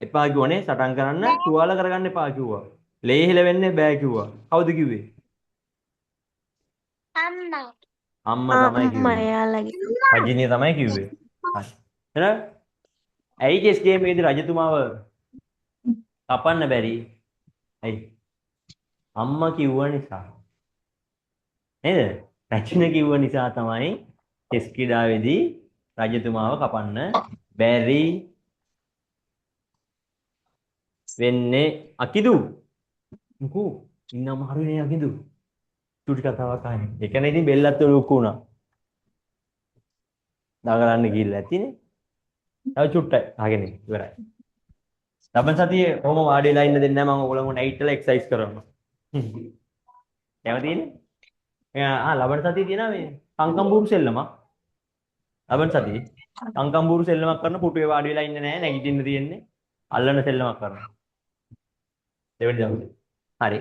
එපා කිව්වනේ. සටන් කරන්න තුවාල කරගන්න එපා කිව්වා. ලේහෙල වෙන්න බෑ කිව්වා. කවුද කිව්වේ? අම්මා. අම්මා තමයි කිව්වේ. රජිනිය තමයි කිව්වේ. හරි. එහෙනම් ඇයි චෙස් ගේම් එකේදී රජතුමාව කපන්න බැරි? ඇයි? අම්මා කිව්ව නිසා. නේද? රජිනිය කිව්ව නිසා තමයි චෙස් ක්‍රීඩාවේදී රජතුමාව කපන්න බැරි වෙන්නේ. අකිදු මොකෝ ඉන්නම හරිනේ අකිදු චුටි කතාවක් අහන්නේ. ඒ කියන්නේ ඉතින් බෙල්ලත් ලොකු වුණා. දාගලන්න ගිහිල්ලා ඇතිනේ. තව චුට්ටයි අහගෙන ඉවරයි. ලබන සතියේ කොහොම වාඩි වෙලා ඉන්න දෙන්නේ නැහැ. මම ඔයගොල්ලෝ නයිට් වල එක්සර්සයිස් කරනවා. කැමතිනේ? ලබන සතියේ තියෙනවා මේ කංකම්බූරු සෙල්ලමක්. ලබන සතියේ කංකම්බූරු සෙල්ලමක් කරන පුටුවේ වාඩි වෙලා ඉන්නේ නැහැ. නැගිටින්න තියෙන්නේ. අල්ලන සෙල්ලමක් කරනවා. දෙවෙනි දවසේ. හරි.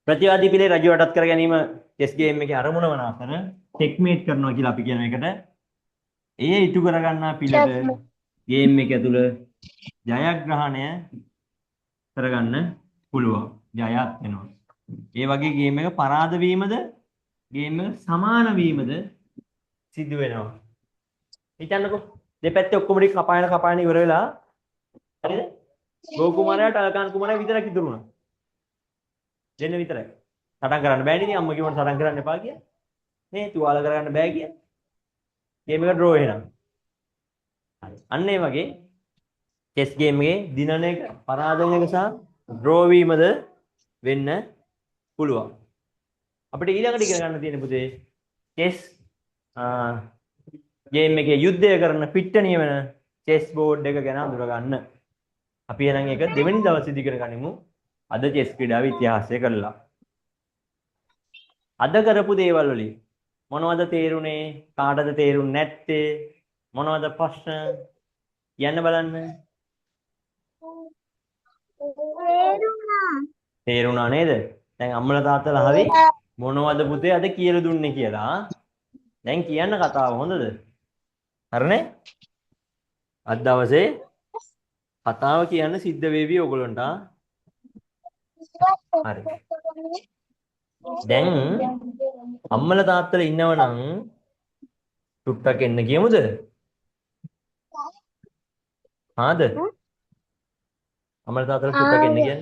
ප්‍රතිවාදී පිළේ රජු යටත් කර ගැනීම චෙස් ගේම් එකේ අරමුණ වන අතර චෙක්මේට් කරනවා කියලා අපි කියන එකට ඒ ඉටු කරගන්නා පිළට ගේම් එක ඇතුළ ජයග්‍රහණය කරගන්න පුළුවන්. ජයත් වෙනවා. ඒ වගේ ගේම් එක පරාද වීමද ගේම් එක සමාන වීමද සිදු වෙනවා. හිතන්නකෝ දෙපැත්තේ ඔක්කොම ටික කපායන ඉවර වෙලා හරිද? ගෝ කුමාරයාට ටල්කාන් කුමාරයා විතරක් ඉතුරු වුණා. දෙන්න විතරයි. සටන් කරන්න බෑනේ ඉතින් අම්ම කිව්වොත් සටන් කරන්න එපා කියලා. නේ තුවාල කරගන්න බෑ කියලා. ගේම් එක ඩ්‍රෝ වෙනවා. හරි. අන්න ඒ වගේ චෙස් ගේම් එකේ දිනන එක පරාද වෙන එක සහ ඩ්‍රෝ වීමද වෙන්න පුළුවන්. අපිට ඊළඟට ඉගෙන ගන්න තියෙන පුතේ චෙස් ගේම් එකේ යුද්ධය කරන පිට්ටනිය වෙන චෙස් බෝඩ් එක ගැන අඳුර ගන්න. අපි එහෙනම් ඒක දෙවෙනි දවසේදී ඉගෙන ගනිමු. අද චෙස් ක්‍රීඩාවේ ඉතිහාසය කරලා. අද කරපු දේවල් වලින් මොනවද තේරුනේ? කාටද තේරුන්නේ නැත්තේ? මොනවද ප්‍රශ්න? කියන්න බලන්න. තේරුණා නේද? දැන් අම්මලා තාත්තලා හරි මොනවද පුතේ අද කියලා දුන්නේ කියලා. දැන් කියන්න කතාව හොඳද? හරිනේ? අද දවසේ කතාව කියන්න සිද්ධ වේවි ඔයගොල්ලන්ට. හරි. දැන් අම්මලා තාත්තලා ඉන්නවනම් ටුට්ටක් එන්න කියමුද? ආද? අම්මලා තාත්තලා ටුට්ටක් එන්න කියන්නේ.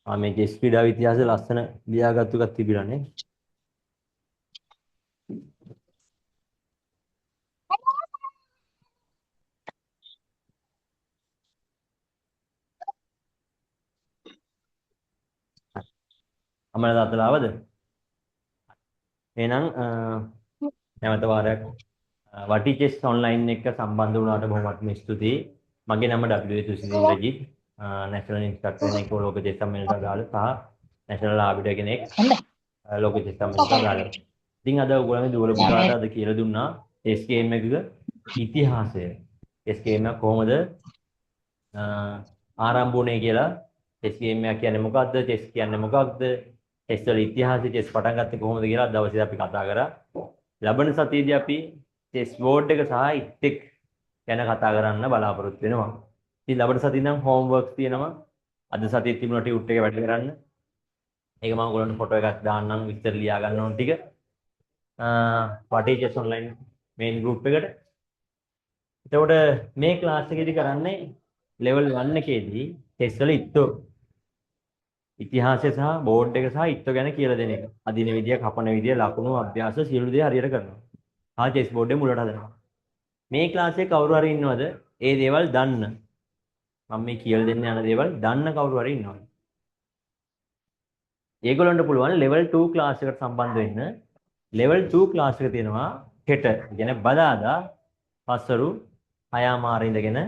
මේ චෙස් ක්‍රීඩාව ඉතිහාසය ලස්සන ලියාගත්තු එකක් තිබිලානේ. අම්මලා තාත්තලා ආවද? එහෙනම් නැවත වාරයක් වටි චෙස් ඔන්ලයින් එක සම්බන්ධ වුණාට බොහොමත්ම ස්තුතියි. මගේ නම W තුසින් රජිත්. නැෂනල් ඉන්ස්ට්‍රක්ටර් කෙනෙක් ලෝක චෙස් සම්මේලනයට ගාලා සහ නැෂනල් ආබිඩ කෙනෙක් ලෝක චෙස් සම්මේලනයට ගාලා. ඉතින් අද ඔයගොල්ලන්ගේ දුවල පුතාට අද කියලා දුන්නා චෙස් ගේම් එකක ඉතිහාසය. චෙස් ගේම් එක කොහොමද ආරම්භ වුණේ කියලා. චෙස් ගේම් එක කියන්නේ මොකක්ද? චෙස් කියන්නේ මොකක්ද? චෙස් වල ඉතිහාසය චෙස් පටන් ගත්තේ කොහොමද කියලා දවසේ අපි කතා කරා. ලබන සතියේදී අපි චෙස් බෝඩ් එක සහ ඉටෙක් ගැන කතා කරන්න බලාපොරොත්තු වෙනවා. ඉතින් ලබන සතියේ නම් හෝම්වර්ක්ස් තියෙනවා. අද සතියේ තිබුණ ටියුට් එක වැඩ කරන්න. ඒක මම ඔයගොල්ලන්ට ෆොටෝ එකක් දාන්නම් විස්තර ලියා ගන්න ඕන ටික. වටේ චෙස් ඔන්ලයින් මේන් ගෲප් එකට. එතකොට මේ ක්ලාස් එකේදී කරන්නේ ලෙවල් 1 එකේදී චෙස් වල ඉතිහාසය සහ බෝඩ් එක සහ ඉත්තු ගැන කියලා දෙන එක. අදින විදිය, කපන විදිය, ලකුණු, අභ්‍යාස සියලු දේ හරියට කරනවා. චෙස් බෝඩ් එක මුලට හදනවා. මේ ක්ලාස් එකේ කවුරු හරි ඉන්නවද? ඒ දේවල් දන්න. මම මේ කියලා දෙන්න යන දේවල් දන්න කවුරු හරි ඉන්නවද? ඒගොල්ලන්ට පුළුවන් level 2 ක්ලාස් එකට සම්බන්ධ වෙන්න. level 2 ක්ලාස් එක තියෙනවා හෙට. කියන්නේ බදාදා පස්වරු 6:00 ඉඳගෙන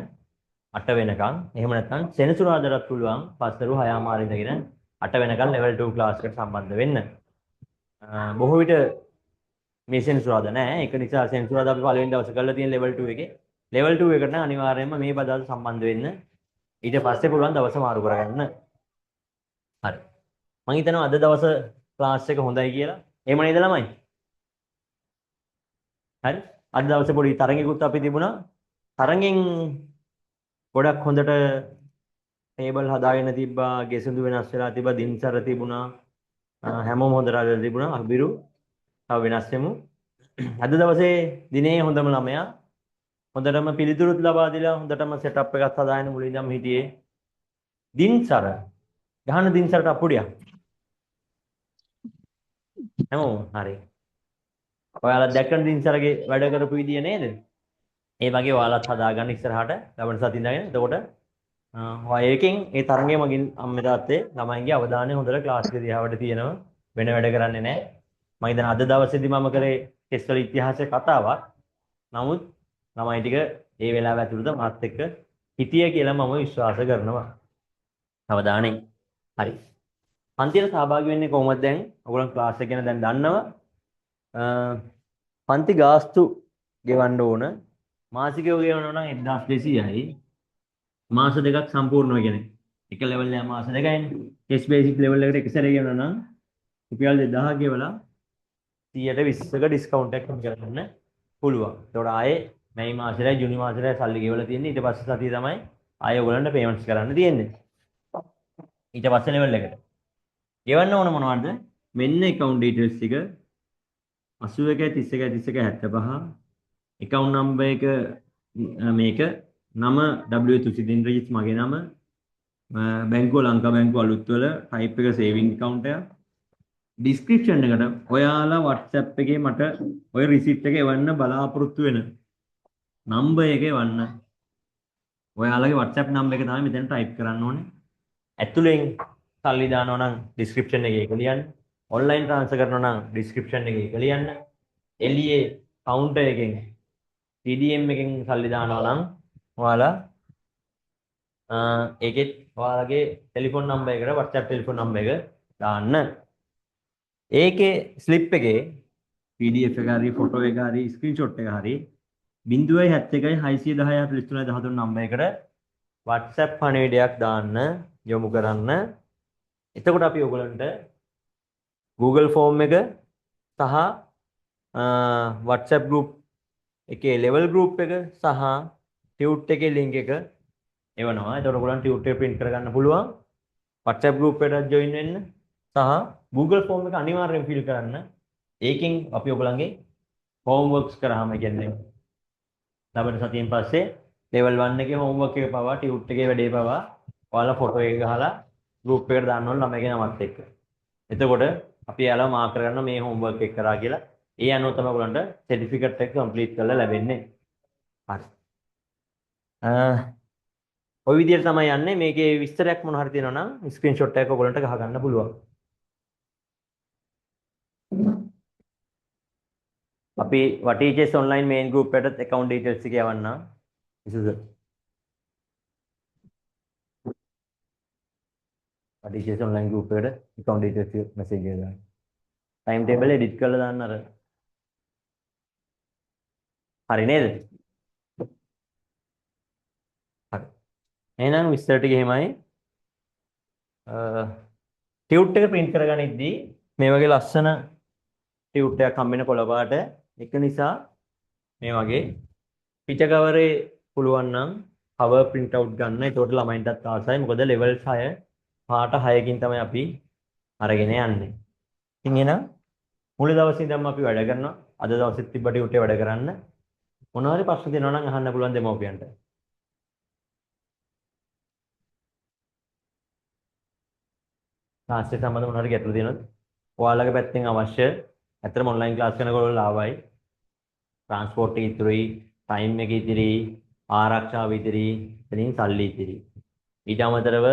8 වෙනකන්. එහෙම නැත්නම් සෙනසුරාදාට පුළුවන් පස්වරු 6:00 ඉඳගෙන 8 වෙනකන් level 2 ක්ලාස් එකට සම්බන්ධ වෙන්න. බොහෝ විට මේ සෙනසුරාදා නෑ. ඒක නිසා සෙනසුරාදා අපි පළවෙනි දවසේ කරලා තියෙන level 2 එකේ. level 2 එකට නම් අනිවාර්යයෙන්ම මේ බදාදා සම්බන්ධ වෙන්න. ඊට පස්සේ පුළුවන් දවස මාරු කරගන්න. හරි. මම හිතනවා අද දවස ක්ලාස් එක හොඳයි කියලා. එහෙම නේද ළමයි? හරි. අද දවසේ පොඩි තරඟයකුත් අපි තිබුණා. තරඟෙන් ගොඩක් හොඳට ටේබල් හදාගෙන තිබ්බා, ගෙසඳු වෙනස් වෙලා තිබ්බා, දිනචර තිබුණා. හැමෝම හොඳට අදලා තිබුණා. අබිරු තව වෙනස් වෙමු. අද දවසේ දිනේ හොඳම ළමයා හොඳටම පිළිතුරුත් ලබා දීලා හොඳටම සෙටප් එකක් හදාගෙන මුලින් ඉඳන් හිටියේ. දිනචර ගහන දිනචරට අපුඩියක්. හැමෝම හරි. ඔයාලා දැක්කන දිනචරගේ වැඩ කරපු විදිය නේද? ඒ වගේ ඔයාලත් හදාගන්න ඉස්සරහට ලබන සතිය ඉඳගෙන. එතකොට ඒකෙන් ඒ තරඟය මගින් අම්මේ තාත්තේ ළමයින්ගේ අවධානය හොඳට ක්ලාස් එක දිහාවට තියෙනවා. වෙන වැඩ කරන්නේ නැහැ. මම හිතන අද දවසේදී මම කරේ ටෙස්ට් වල ඉතිහාසය කතාවක්. නමුත් ළමයි ටික ඒ වෙලාව ඇතුළත මාත් එක්ක හිටිය කියලා මම විශ්වාස කරනවා. අවධානය. හරි. පන්තියට සහභාගී වෙන්නේ කොහොමද දැන්? ඔයගොල්ලෝ ක්ලාස් එක ගැන දැන් දන්නවා. පන්ති ගාස්තු ගෙවන්න ඕන. මාසිකව ගෙවනවා නම් 1200යි. මාස දෙකක් සම්පූර්ණව කියන්නේ. එක ලෙවල් එක මාස දෙකයිනේ. ටෙස්ට් බේසික් ලෙවල් එකට එක සැරේ ගෙවනවා නම් රුපියල් 2000 ගෙවලා 100ට 20ක ඩිස්කවුන්ට් එකක් කරගන්න පුළුවන්. ඒතකොට ආයේ මේ මාසෙලයි ජූනි මාසෙලයි සල්ලි ගෙවලා තියෙන්නේ. ඊට පස්සේ සතිය තමයි ආයේ ඔයගොල්ලන්ට පේමන්ට්ස් කරන්න තියෙන්නේ. ඊට පස්සේ ලෙවල් එකට. ගෙවන්න ඕන මොනවද? මෙන්න account details ටික 81 31 31 75 account number එක මේක නම W තුසිදින් රජිත් මගේ නම බැංකුව ලංකා බැංකුව අලුත් වල type එක saving account එක description එකට ඔයාලා WhatsApp එකේ මට ඔය receipt එක එවන්න බලාපොරොත්තු වෙන number එක එවන්න. ඔයාලගේ WhatsApp number එක තමයි මෙතන type කරන්න ඕනේ. ඇතුලෙන් සල්ලි දානවා නම් description එකේ ඒක ලියන්න. online transfer කරනවා නම් description එකේ ඒක ලියන්න. එළියේ counter එකෙන් TDM එකෙන් සල්ලි දානවා නම් ඔයාලා ඒකෙත් ඔයාලගේ ටෙලිෆෝන් නම්බර් එකට WhatsApp ටෙලිෆෝන් නම්බර් එක දාන්න. ඒකේ ස්ලිප් එකේ PDF එක හරි ෆොටෝ එක හරි ස්ක්‍රීන්ෂොට් එක හරි 0.71 610 43 13 නම්බර් එකට WhatsApp පණිවිඩයක් දාන්න. යොමු කරන්න. එතකොට අපි ඔයගලන්ට Google Form එක සහ WhatsApp group එකේ level group එක සහ Tute එකේ link එක එවනවා. එතකොට ඔයගලන්ට Tute එක print කරගන්න පුළුවන්. WhatsApp group එකට join වෙන්න සහ Google Form එක අනිවාර්යෙන් fill කරන්න. ඒකෙන් අපි ඔයගලන්ගේ homeworks කරාම කියන්නේ ළමයට සතියෙන් පස්සේ level 1 එකේ homework එක පවා Tute එකේ වැඩේ පවා ඔයාලා ෆොටෝ එක ගහලා group එකට දාන්න ඕන ළමයිගේ නමත් එක්ක. එතකොට අපි යාළුවා මාක් කරගන්න මේ homework එක කරා කියලා. ඒ අනුව තමයි ඔයගලන්ට certificate එක complete කරලා ලැබෙන්නේ. හරි. ඔය විදිහට තමයි යන්නේ. මේකේ විස්තරයක් මොන හරි තියෙනවා නම් screenshot එකක් ඔයගලන්ට ගහ ගන්න පුළුවන්. අපි WhatTeachers online main group එකට account details එක යවන්න. විසුද. WhatTeachers online group එකට account details message එක දාන්න. time table edit කරලා දාන්න අර. හරි නේද? හරි. එහෙනම් විස්තර ටික එහෙමයි. Tute එක print කරගනිද්දී මේ වගේ ලස්සන Tute එකක් හම්බෙන කොළ පාට එක නිසා මේ වගේ පිට කවරේ පුළුවන් නම් cover print out ගන්න. ඒකට ළමයින්ටත් ආසයි. මොකද level 6 පාට 6කින් තමයි අපි අරගෙන යන්නේ. ඉතින් එහෙනම් මුල දවසේ ඉඳන්ම අපි වැඩ කරනවා. අද දවසෙත් තිබ්බ Tute වැඩ කරන්න. මොනවා හරි ප්‍රශ්න තියෙනවා නම් අහන්න පුළුවන් දෙමව්පියන්ට. ක්ලාස් එක සම්බන්ධ මොනවා හරි ගැටලු තියෙනවද? ඔයාලගේ පැත්තෙන් අවශ්‍ය ඇත්තටම ඔන්ලයින් ක්ලාස් කරනකොට ලාභයි. ට්‍රාන්ස්පෝර්ට් එක ඉතුරුයි, ටයිම් එක ඉතිරි, ආරක්ෂාව ඉතිරි, එතනින් සල්ලි ඉතිරි. ඊට අමතරව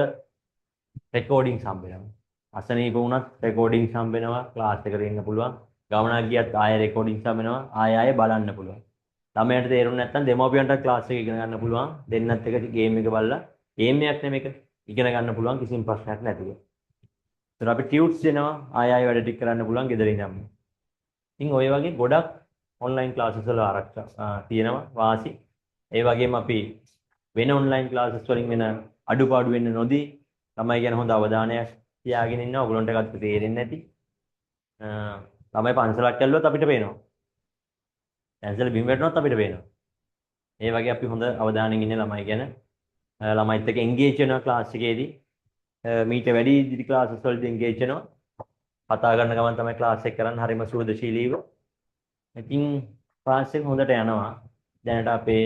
රෙකෝඩින්ග් හම්බෙනවා. අසනීප වුණත් රෙකෝඩින්ග් හම්බෙනවා, ක්ලාස් එකට එන්න පුළුවන්. ගමනක් ගියත් ආයෙ රෙකෝඩින්ග් හම්බෙනවා, ආයෙ බලන්න පුළුවන්. ළමයට තේරුනේ නැත්නම් දෙමව්පියන්ට ක්ලාස් එක ඉගෙන ගන්න පුළුවන්. දෙන්නත් එක ගේම් එක බලලා ගේම් එකක් නෙමෙයික ඉගෙන ගන්න පුළුවන් කිසිම ප්‍රශ්නයක් නැතුව. ඒතර අපි ටියුට්ස් දෙනවා ආයෙ වැඩ ටික කරන්න පුළුවන් ගෙදර ඉඳන්ම. ඉතින් ওই වගේ ගොඩක් ඔන්ලයින් ක්ලාසස් වල ආරක්ෂා තියෙනවා වාසි. ඒ වගේම අපි වෙන ඔන්ලයින් ක්ලාසස් වලින් වෙන අඩුපාඩු වෙන්න නොදී ළමයි ගැන හොඳ අවධානයක් තියාගෙන ඉන්නවා. ඔයගොල්ලන්ට එකත් තේරෙන්නේ නැති. ළමයි පන්සලක් ඇල්ලුවත් අපිට පේනවා. පැන්සල බිම් වැටුණොත් අපිට පේනවා. ඒ වගේ අපි හොඳ අවධානයෙන් ඉන්නේ ළමයි ගැන. ළමයිත් එක්ක එන්ගේජ් වෙනවා ක්ලාස් එකේදී. මීට වැඩි ඉදිරි ක්ලාසස් වලදී එන්ගේජ් වෙනවා. කතා කරන ගමන් තමයි ක්ලාස් එක කරන්නේ හරිම සුහදශීලීව. ඉතින් ක්ලාස් එක හොඳට යනවා. දැනට අපේ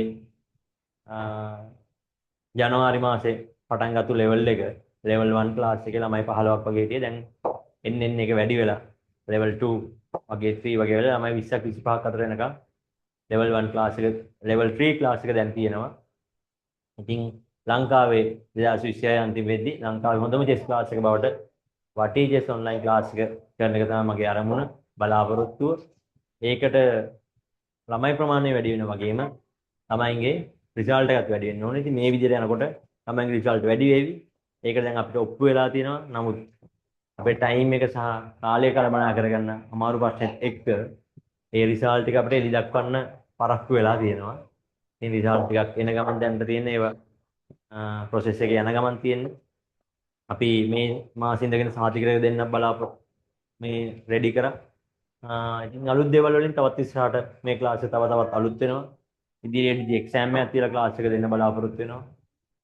ජනවාරි මාසේ පටන් ගත්ත ලෙවල් එක level 1 ක්ලාස් එකේ ළමයි 15ක් වගේ හිටියේ. දැන් එන්න එක වැඩි වෙලා level 2 වගේ 3 වගේ වෙලා ළමයි 20ක් 25ක් අතර වෙනකම් level 1 ක්ලාස් එක level 3 ක්ලාස් එක දැන් තියෙනවා. ඉතින් ලංකාවේ 2026 අන්තිම වෙද්දී ලංකාවේ හොඳම චෙස් ක්ලාස් එක බවට WhatTeachers online ක්ලාස් එක කරන එක තමයි මගේ අරමුණ බලාපොරොත්තුව. ඒකට ළමයි ප්‍රමාණය වැඩි වෙන වගේම ළමයින්ගේ රිසල්ට් එකත් වැඩි වෙන්න ඕනේ. ඉතින් මේ විදිහට යනකොට ළමයින්ගේ රිසල්ට් වැඩි වෙවි. ඒකට දැන් අපිට ඔප්පු වෙලා තියෙනවා. නමුත් අපේ ටයිම් එක සහ කාලය කළමනා කරගන්න අමාරු ප්‍රශ්නෙත් එක්ක ඒ රිසල්ට් එක අපිට එලි දක්වන්න පරක්කු වෙලා තියෙනවා. ඉතින් රිසල්ට් ටිකක් එන ගමන් දැන් තියෙන ඒවා ප්‍රොසෙස් එකේ යන ගමන් තියෙන්නේ. අපි මේ මාසෙ ඉඳගෙන සාතිකරක දෙන්න බලාපොරොත්තු මේ රෙඩි කරා. ඉතින් අලුත් දේවල් වලින් තවත් ඉස්සරහට මේ ක්ලාස් එක තවත් අලුත් වෙනවා. ඉදිරියේදී එක්සෑම් එකක් තියලා ක්ලාස් එක දෙන්න බලාපොරොත්තු වෙනවා.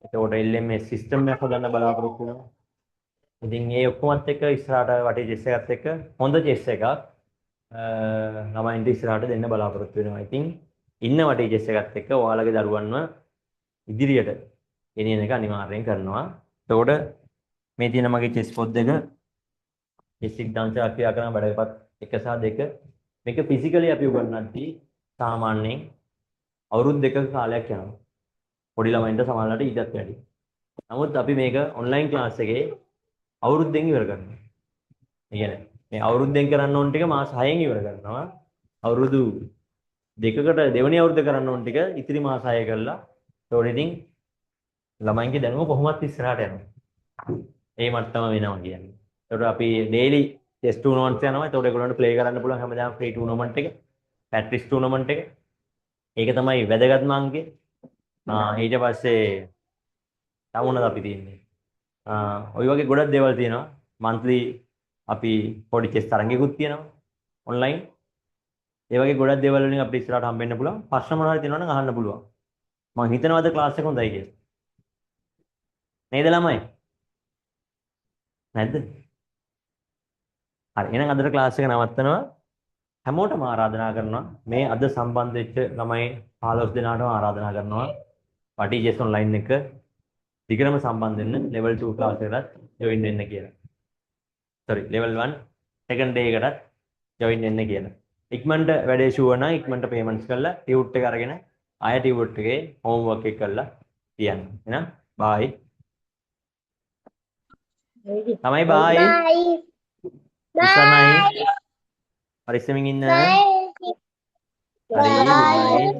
එතකොට LMS සිස්ටම් එකක් හදන්න බලාපොරොත්තු වෙනවා. ඉතින් මේ ඔක්කොමත් එක්ක ඉස්සරහට වටේ චෙස් එකත් එක්ක හොඳ චෙස් එකක් ළමයින්ට ඉස්සරහට දෙන්න බලාපොරොත්තු වෙනවා. ඉතින් ඉන්න වටේ චෙස් එකත් එක්ක ඔයාලගේ දරුවන්ව ඉදිරියට ගෙනියන එක අනිවාර්යෙන් කරනවා. එතකොට මේ තියෙන මගේ චෙස් පොත් දෙක චෙස් සිද්ධාන්තයක් ක්‍රියා කරන බඩපත් 1 සහ 2 මේක ෆිසිකලි අපි උගන්වද්දී සාමාන්‍යයෙන් අවුරුදු 2ක කාලයක් යනවා. පොඩි ළමයින්ට සමහරවිට ඊටත් වැඩි. නමුත් අපි මේක ඔන්ලයින් ක්ලාස් එකේ අවුරුද්දෙන් ඉවර කරනවා. ඒ කියන්නේ මේ අවුරුද්දෙන් කරන්න ඕන ටික මාස 6න් ඉවර කරනවා. අවුරුදු 2කට දෙවෙනි අවුරුද්ද කරන්න ඕන ටික ඉතිරි මාස 6 කරලා ඒතකොට ඉතින් ළමයින්ගේ දැනුම කොහොමවත් ඉස්සරහට යනවා. ඒ මට්ටම වෙනවා කියන්නේ. ඒතකොට අපි ඩේලි ටෙස්ට් ටූර්නමන්ට්ස් යනවා. ඒතකොට ඒගොල්ලන්ට ප්ලේ කරන්න පුළුවන් හැමදාම ෆ්‍රී ටූර්නමන්ට් එක. පැට්‍රිස් ටූර්නමන්ට් එක. ඒක තමයි වැදගත්ම අංකය. ඊට පස්සේ තව මොනවද අපි තියෙන්නේ? ඔය වගේ ගොඩක් දේවල් තියෙනවා. monthly අපි පොඩි chess තරංගයකුත් තියෙනවා online. ඒ වගේ ගොඩක් දේවල් වලින් අපිට ඉස්සරහට හම්බෙන්න පුළුවන්. ප්‍රශ්න මොනවද තියෙනවා නම් අහන්න පුළුවන්. මම හිතනවා අද ක්ලාස් එක හොඳයි කියලා. නේද ළමයි? නැද්ද? හරි. එහෙනම් අදට ක්ලාස් එක නවත්තනවා. හැමෝටම ආරාධනා කරනවා මේ අද සම්බන්ධ වෙච්ච ළමයි 15 දෙනාටම ආරාධනා කරනවා Party Chess online එක දිගටම සම්බන්ධ වෙන්න level 2 class එකකට join වෙන්න කියලා. sorry level 1 second day එකටත් join වෙන්න කියලා. ඉක්මනට වැඩේ ෂුවර් නම් ඉක්මනට payments කරලා tute එක අරගෙන ආය tute එකේ homework එක කරලා තියන්න. එහෙනම් bye. තමයි bye. Bye. ඉස්සරණයි. පරිස්සමින් ඉන්න. Bye. හරි. good night.